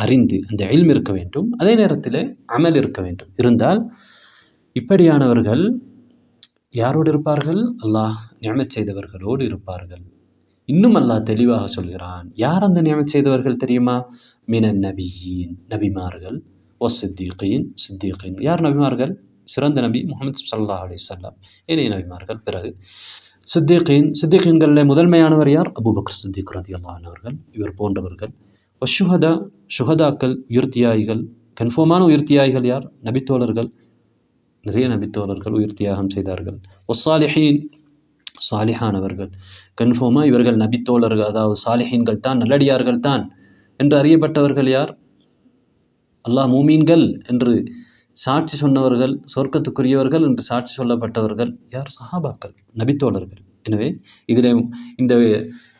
அறிந்து அந்த இல்ம் இருக்க வேண்டும். அதே நேரத்தில் அமல் இருக்க வேண்டும். இருந்தால் இப்படியானவர்கள் யாரோடு இருப்பார்கள்? அல்லாஹ் நிஅமத் செய்தவர்களோடு இருப்பார்கள். இன்னும் அல்லாஹ் தெளிவாக சொல்கிறான். யார் அந்த நிஅமத் செய்தவர்கள் தெரியுமா? மினன் நபியீன், நபிமார்கள், வஸ்ஸித்தீகீன், சித்தீகீன். யார் நபிமார்கள்? சிறந்த நபி முஹம்மது ஸல்லல்லாஹு அலைஹி வஸல்லம், ஏனைய நபிமார்கள். பிறகு சித்தீகீன், சித்தீகீன்களில் முதன்மையானவர் யார்? அபூபக்கர் சித்திக் ரலியல்லாஹு அன்ஹு அவர்கள், இவர் போன்றவர்கள். வஷ்ஷுஹதா, ஷுஹதாக்கள், உயிர்த்தியாகிகள், கன்ஃபார்மான உயிர்த்தியாகிகள் யார்? நபித்தோழர்கள். நிறைய நபித்தோழர்கள் உயிர் தியாகம் செய்தார்கள். வஸ்ஸாலிஹீன், சாலிஹானவர்கள். கன்ஃபார்மாக இவர்கள் நபித்தோழர்கள், அதாவது சாலிஹீன்கள் தான், நல்லடியார்கள் தான் என்று அறியப்பட்டவர்கள் யார்? அல்லாஹ் மூமீன்கள் என்று சாட்சி சொன்னவர்கள், சொர்க்கத்துக்குரியவர்கள் என்று சாட்சி சொல்லப்பட்டவர்கள் யார்? சஹாபாக்கள், நபித்தோழர்கள். எனவே இதில் இந்த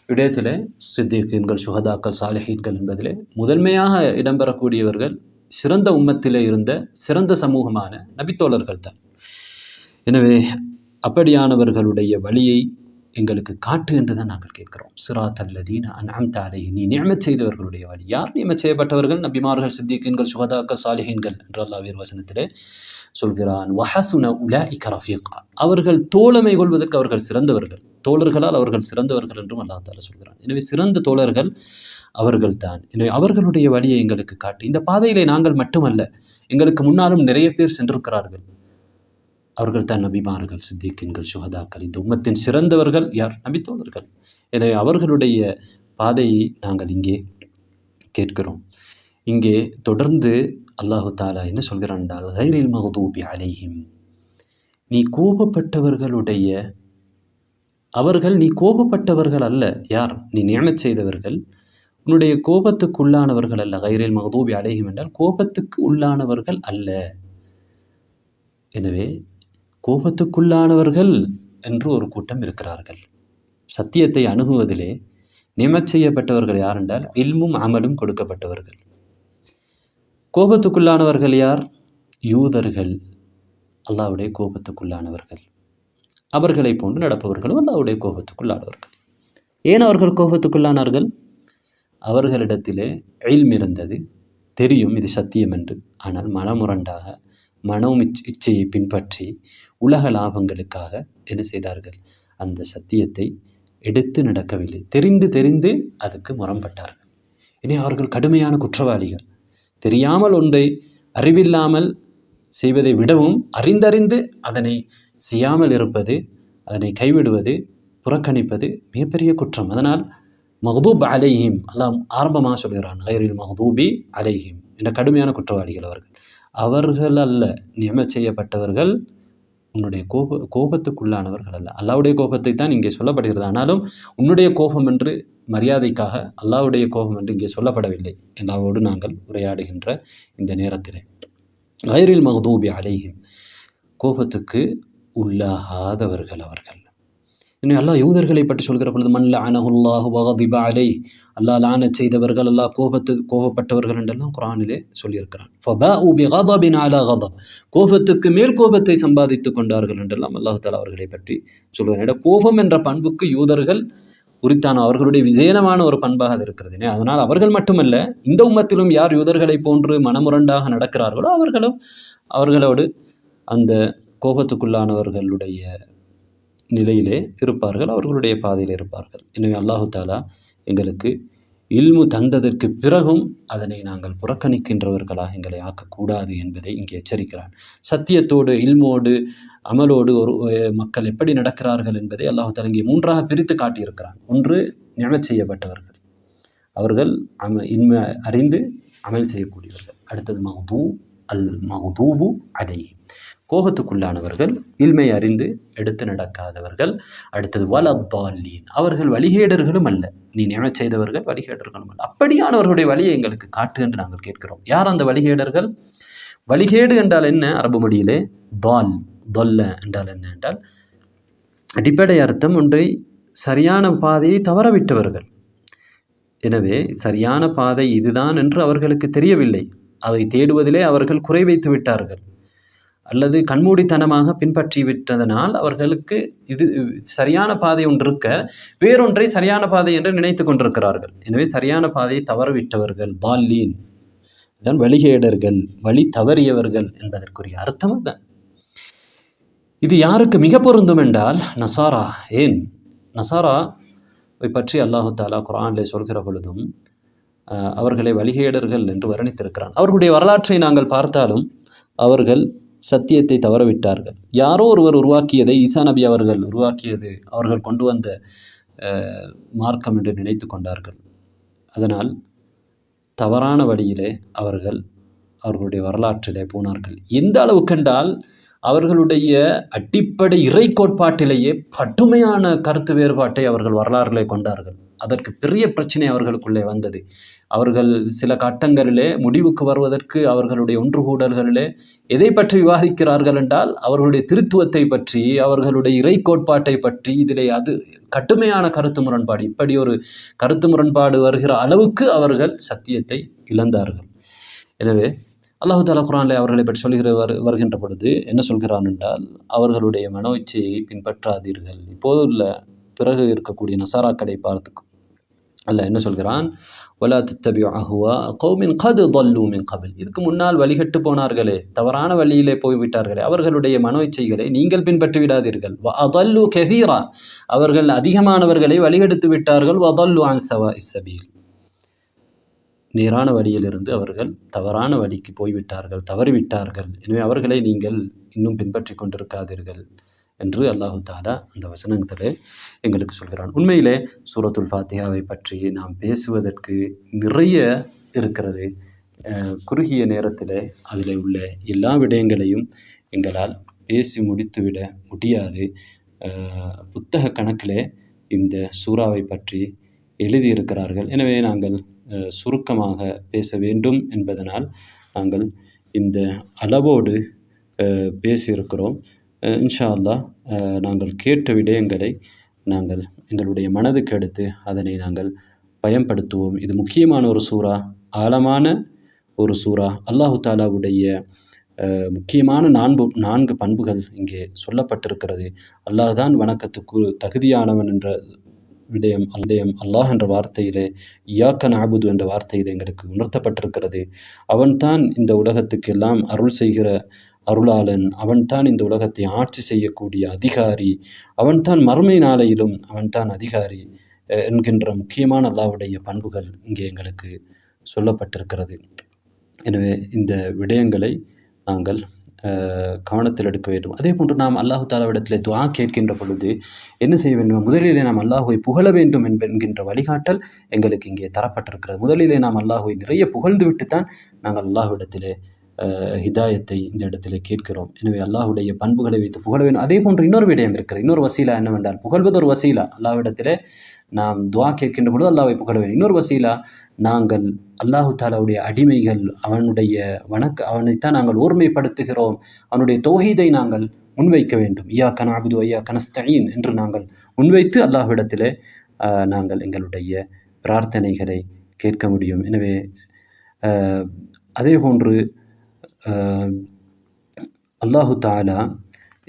விடயத்திலே சித்திகீன்கள், சுஹதாக்கள், சாலிஹீன்கள் என்பதிலே முதன்மையாக இடம்பெறக்கூடியவர்கள் சிறந்த உம்மத்திலே இருந்த சிறந்த சமூகமான நபித்தோழர்கள் தான். எனவே அப்படியானவர்களுடைய வழியை எங்களுக்கு காட்டு என்று தான் நாங்கள் கேட்கிறோம். சிராத்தல் லதீன அன்அம்த அலைஹிம், நீ நிஅமத் செய்தவர்களுடைய வழி. யார் நிஅமத் செய்யப்பட்டவர்கள்? நபிமார்கள், சித்திகீன்கள், சுஹதாக்கள், சாலிஹீன்கள் என்று அல்லாஹ் வேறு வசனத்திலே சொல்கிறான். வஹசுன உலாஇக ரஃபீகா, அவர்கள் தோழமை கொள்வதற்கு அவர்கள் சிறந்தவர்கள், தோழர்களால் அவர்கள் சிறந்தவர்கள் என்றும் அல்லாஹ் தஆலா சொல்கிறான். எனவே சிறந்த தோழர்கள் அவர்கள் தான். எனவே அவர்களுடைய வழியை எங்களுக்கு காட்டு. இந்த பாதையிலே நாங்கள் மட்டுமல்ல, எங்களுக்கு முன்னாலும் நிறைய பேர் சென்றிருக்கிறார்கள். அவர்கள் தான் நபிமார்கள், சித்திகீன்கள், சுஹதாக்கள். இந்த உம்மத்தின் சிறந்தவர்கள் யார்? நபித்தோழர்கள். எனவே அவர்களுடைய பாதையை நாங்கள் இங்கே கேட்கிறோம். இங்கே தொடர்ந்து அல்லாஹு தாலா என்ன சொல்கிறான் என்றால், கைரில் மக்தூபி அலைஹிம், நீ கோபப்பட்டவர்களுடைய அவர்கள், நீ கோபப்பட்டவர்கள் அல்ல. யார்? நீ நிஅமத் செய்தவர்கள், உன்னுடைய கோபத்துக்கு அல்ல. கைரில் மக்தூபி அலைஹிம் என்றால் கோபத்துக்கு உள்ளானவர்கள் அல்ல. எனவே கோபத்துக்குள்ளானவர்கள் என்று ஒரு கூட்டம் இருக்கிறார்கள். சத்தியத்தை அணுகுவதிலே நியமத் செய்யப்பட்டவர்கள் யார் என்றால் இல்மும் அமலும் கொடுக்கப்பட்டவர்கள். கோபத்துக்குள்ளானவர்கள் யார்? யூதர்கள், அல்லாஹ்வுடைய கோபத்துக்குள்ளானவர்கள். அவர்களை போன்று நடப்பவர்களும் அல்லாஹ்வுடைய கோபத்துக்குள்ளானவர்கள். ஏன் அவர்கள் கோபத்துக்குள்ளானார்கள்? அவர்களிடத்திலே இல்ம் இருந்தது, தெரியும் இது சத்தியம் என்று. ஆனால் மனமுரண்டாக மனோ இச்சையை பின்பற்றி உலக லாபங்களுக்காக என்ன செய்தார்கள்? அந்த சத்தியத்தை எடுத்து நடக்கவில்லை. தெரிந்து அதுக்கு முரண்பட்டார்கள். இனி அவர்கள் கடுமையான குற்றவாளிகள். தெரியாமல் ஒன்றை, அறிவில்லாமல் செய்வதை விடவும் அறிந்தறிந்து அதனை செய்யாமல் இருப்பது, அதனை கைவிடுவது, புறக்கணிப்பது மிகப்பெரிய குற்றம். அதனால் மக்தூப் அலைஹிம், அல்லாஹ் ஆரம்பமாக சொல்கிறான், கைரில் மக்தூபி அலைஹிம் என்ற கடுமையான குற்றவாளிகள் அவர்கள். அவர்கள் அல்ல நியமத் செய்யப்பட்டவர்கள், உன்னுடைய கோபத்துக்குள்ளானவர்கள் அல்ல. அல்லாஹ்வுடைய கோபத்தை தான் இங்கே சொல்லப்படுகிறது. ஆனாலும் உன்னுடைய கோபம் என்று மரியாதைக்காக அல்லாஹ்வுடைய கோபம் என்று இங்கே சொல்லப்படவில்லை. அல்லாஹ்வோடு நாங்கள் உரையாடுகின்ற இந்த நேரத்திலே கைரில் மக்தூபி அலைஹிம், கோபத்துக்கு உள்ளாகாதவர்கள் அவர்கள். இன்னும் அல்லாஹ் யூதர்களை பற்றி சொல்கிற பொழுது மன் லஅனஹுல்லாஹு வகதிப அலைஹி, அல்லாஹ் லானத் செய்தவர்கள், அல்லாஹ் கோபப்பட்டவர்கள் என்றெல்லாம் குர்ஆனிலே சொல்லியிருக்கிறான். ஃபபாஉ பிகதபின் அலா கதப், கோபத்துக்கு மேல் கோபத்தை சம்பாதித்துக் கொண்டார்கள் என்றெல்லாம் அல்லாஹ் தஆலா அவர்களை பற்றி சொல்கிறார். கோபம் என்ற பண்புக்கு யூதர்கள் உரித்தான, அவர்களுடைய விசேடமான ஒரு பண்பாக அது இருக்கிறது. அதனால் அவர்கள் மட்டுமல்ல, இந்த உம்மத்திலும் யார் யூதர்களை போன்று மனமுரண்டாக நடக்கிறார்களோ அவர்களோடு அந்த கோபத்துக்குள்ளானவர்களுடைய நிலையிலே இருப்பார்கள், அவர்களுடைய பாதையில் இருப்பார்கள். எனவே அல்லாஹு தாலா எங்களுக்கு இல்மு தந்ததற்கு பிறகும் அதனை நாங்கள் புறக்கணிக்கின்றவர்களாக எங்களை ஆக்கக்கூடாது என்பதை இங்கே எச்சரிக்கிறான். சத்தியத்தோடு, இல்மோடு, அமலோடு ஒரு மக்கள் எப்படி நடக்கிறார்கள் என்பதை அல்லாஹு தாலா இங்கே மூன்றாக பிரித்து காட்டியிருக்கிறான். ஒன்று நியமத் செய்யப்பட்டவர்கள், அவர்கள் இன்ம அறிந்து அமல் செய்யக்கூடியவர்கள். அடுத்தது மக்தூபு அலைஹிம், கோபத்துக்குள்ளானவர்கள், இல்மை அறிந்து எடுத்து நடக்காதவர்கள். அடுத்தது வலத்தாலீன், அவர்கள் வழிகேடர்களும் அல்ல. நீ நியமத் செய்தவர்கள் வழிகேடர்களும் அல்ல. அப்படியானவர்களுடைய வழியை எங்களுக்கு காட்டு என்று நாங்கள் கேட்கிறோம். யார் அந்த வழிகேடர்கள்? வழிகேடு என்றால் என்ன? அரபு மொழியிலே தொல்ல என்றால் என்ன என்றால் அடிப்படை அர்த்தம் ஒன்றை சரியான பாதையை தவறவிட்டவர்கள். எனவே சரியான பாதை இதுதான் என்று அவர்களுக்கு தெரியவில்லை, அதை தேடுவதிலே அவர்கள் குறை வைத்து விட்டார்கள், அல்லது கண்மூடித்தனமாக பின்பற்றி விட்டதனால் அவர்களுக்கு இது சரியான பாதை ஒன்று இருக்க வேறொன்றை சரியான பாதை என்று நினைத்து கொண்டிருக்கிறார்கள். எனவே சரியான பாதையை தவறவிட்டவர்கள் தால்லீன், தான் வழிகேடர்கள், வழி தவறியவர்கள் என்பதற்குரிய அர்த்தம் அதுதான். இது யாருக்கு மிக பொருந்தும் என்றால் நசாரா. ஏன் நசாராவை பற்றி அல்லாஹு தாலா குர்ஆனிலே சொல்கிற பொழுதும் அவர்களை வழிகேடர்கள் என்று வர்ணித்திருக்கிறான். அவர்களுடைய வரலாற்றை நாங்கள் பார்த்தாலும் அவர்கள் சத்தியத்தை தவறவிட்டார்கள். யாரோ ஒருவர் உருவாக்கியதை, ஈசா நபி அவர்கள் உருவாக்கியது, அவர்கள் கொண்டு வந்த மார்க்கம் என்று நினைத்து கொண்டார்கள். அதனால் தவறான வழியிலே அவர்களுடைய வரலாற்றிலே போனார்கள். எந்த அளவுக்கென்றால் அவர்களுடைய அடிப்படை இறை கோட்பாட்டிலேயே கடுமையான கருத்து வேறுபாட்டை அவர்கள் வரலாறுகளை கொண்டார்கள். அதற்கு பெரிய பிரச்சனை அவர்களுக்குள்ளே வந்தது. அவர்கள் சில கட்டங்களிலே முடிவுக்கு வருவதற்கு அவர்களுடைய ஒன்றுகூடல்களிலே எதை பற்றி விவாதிக்கிறார்கள் என்றால், அவர்களுடைய திருத்துவத்தை பற்றி, அவர்களுடைய இறை கோட்பாட்டை பற்றி. இதிலே அது கடுமையான கருத்து முரண்பாடு. இப்படி ஒரு கருத்து முரண்பாடு வருகிற அளவுக்கு அவர்கள் சத்தியத்தை இழந்தார்கள். எனவே அல்லாஹு தாலா குர்ஆனிலே அவர்களை பற்றி சொல்கிற வருகின்ற பொழுது என்ன சொல்கிறான் என்றால், அவர்களுடைய மனோ இச்சையை பின்பற்றாதீர்கள். இப்போது உள்ள பிறகு இருக்கக்கூடிய நசாராக்களை பார்த்து அல்லாஹ் என்ன சொல்கிறான், வலா தத்தபிஉ அஹ்வா கௌமின் கத் ضلوا من قبل. இதுக்கு முன்னால் வழிகட்டு போனார்களே, தவறான வழியிலே போய்விட்டார்களே, அவர்களுடைய மனோ இச்சைகளை நீங்கள் பின்பற்றி விடாதீர்கள். வஅضلوا كثيرا, அவர்கள் அதிகமானவர்களை வழிகெடுத்து விட்டார்கள். வضلوا عن سواء السبيل, நேரான வழியிலிருந்து அவர்கள் தவறான வழிக்கு போய்விட்டார்கள், தவறிவிட்டார்கள். எனவே அவர்களை நீங்கள் இன்னும் பின்பற்றி கொண்டிருக்காதீர்கள் என்று அல்லாஹு தாலா அந்த வசனத்திலே எங்களுக்கு சொல்கிறான். உண்மையிலே சூரத்துல் ஃபாத்திஹாவை பற்றி நாம் பேசுவதற்கு நிறைய இருக்கிறது. குறுகிய நேரத்தில் அதில் உள்ள எல்லா விடயங்களையும் எங்களால் பேசி முடித்துவிட முடியாது. புத்தக கணக்கில் இந்த சூறாவை பற்றி எழுதியிருக்கிறார்கள். எனவே நாங்கள் சுருக்கமாக பேச வேண்டும் என்பதனால் நாங்கள் இந்த அளவோடு பேசியிருக்கிறோம். இன்ஷா அல்லாஹ் நாங்கள் கேட்ட விடயங்களை நாங்கள் எங்களுடைய மனதுக்கு எடுத்து அதனை நாங்கள் பயன்படுத்துவோம். இது முக்கியமான ஒரு சூறா, ஆழமான ஒரு சூறா. அல்லாஹு தாலாவுடைய முக்கியமான 4 பண்புகள் இங்கே சொல்லப்பட்டிருக்கிறது. அல்லாஹ் தான் வணக்கத்துக்கு தகுதியானவன் என்ற விடயம் அல்லாஹ் என்ற வார்த்தையிலே, இய்யாக நஅபுது என்ற வார்த்தையிலே எங்களுக்கு உணர்த்தப்பட்டிருக்கிறது. அவன்தான் இந்த உலகத்துக்கு எல்லாம் அருள் செய்கிற அருளாளன், அவன்தான் இந்த உலகத்தை ஆட்சி செய்யக்கூடிய அதிகாரி, அவன்தான் மறுமை நாளையிலும் அவன்தான் அதிகாரி என்கின்ற முக்கியமான அல்லாஹ்வுடைய பண்புகள் இங்கே எங்களுக்கு சொல்லப்பட்டிருக்கிறது. எனவே இந்த விடயங்களை நாங்கள் கவனத்தில் எடுக்க வேண்டும். அதே போன்று நாம் அல்லாஹு தாலாவிடத்தில் துஆ கேட்கின்ற பொழுது என்ன செய்ய வேண்டும்? முதலிலே நாம் அல்லாஹுவை புகழ வேண்டும் என்கின்ற வழிகாட்டல் எங்களுக்கு இங்கே தரப்பட்டிருக்கிறது. முதலிலே நாம் அல்லாஹுவை நிறைய புகழ்ந்து விட்டுத்தான் நாங்கள் அல்லாஹ்விடத்திலே ஹிதாயத்தை இந்த இடத்திலே கேட்கிறோம். எனவே அல்லாஹுடைய பண்புகளை வைத்து புகழ வேண்டும். அதே போன்று இன்னொரு விடயம் இருக்கிறது. இன்னொரு வசீலா என்னவென்றால், புகழ்வது ஒரு வசீலா. அல்லாஹ்விடத்திலே நாம் துஆ கேட்கின்ற பொழுது அல்லாஹ்வை புகழ வேண்டும். இன்னொரு வசீலா, நாங்கள் அல்லாஹு தாலாவுடைய அடிமைகள், அவனைத்தான் நாங்கள் ஓர்மைப்படுத்துகிறோம், அவனுடைய தௌஹீதை நாங்கள் முன்வைக்க வேண்டும். இய்யாக நஅபுது வ இய்யாக நஸ்தஈன் என்று நாங்கள் முன்வைத்து அல்லாஹ்விடத்திலே நாங்கள் எங்களுடைய பிரார்த்தனைகளை கேட்க முடியும். எனவே அதே போன்று அல்லாஹு தாலா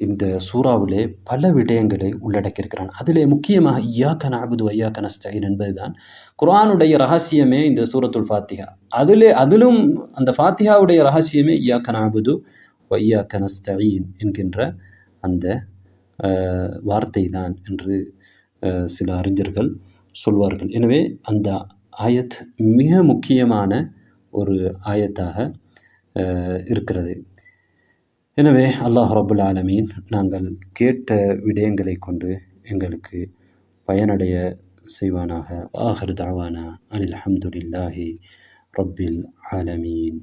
இந்த சூறாவிலே பல விடயங்களை உள்ளடக்கியிருக்கிறான். அதிலே முக்கியமாக இய்யாக நஅபுது வ இய்யாக நஸ்தஈன் என்பதுதான் குர்ஆனுடைய ரகசியமே. இந்த சூரத்துல் ஃபாத்திஹா அதிலும் அந்த ஃபாத்திஹாவுடைய ரகசியமே இய்யாக நஅபுது வ இய்யாக நஸ்தஈன் என்கின்ற அந்த வார்த்தை தான் என்று சில அறிஞர்கள் சொல்வார்கள். எனவே அந்த ஆயத் மிக முக்கியமான ஒரு ஆயத்தாக இருக்கிறது. எனவே அல்லாஹ் ரப்புல் ஆலமீன் நாங்கள் கேட்ட விடயங்களை கொண்டு எங்களுக்கு பயனடைய செய்வானாக. ஆகிரு தஅவானா அனில் ஹம்துலில்லாஹி ரப்பில் ஆலமீன்.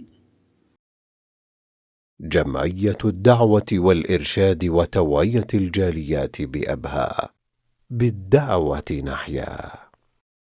جمعية الدعوة والإرشاد وتوعية الجاليات بأبها، بالدعوة نحيا.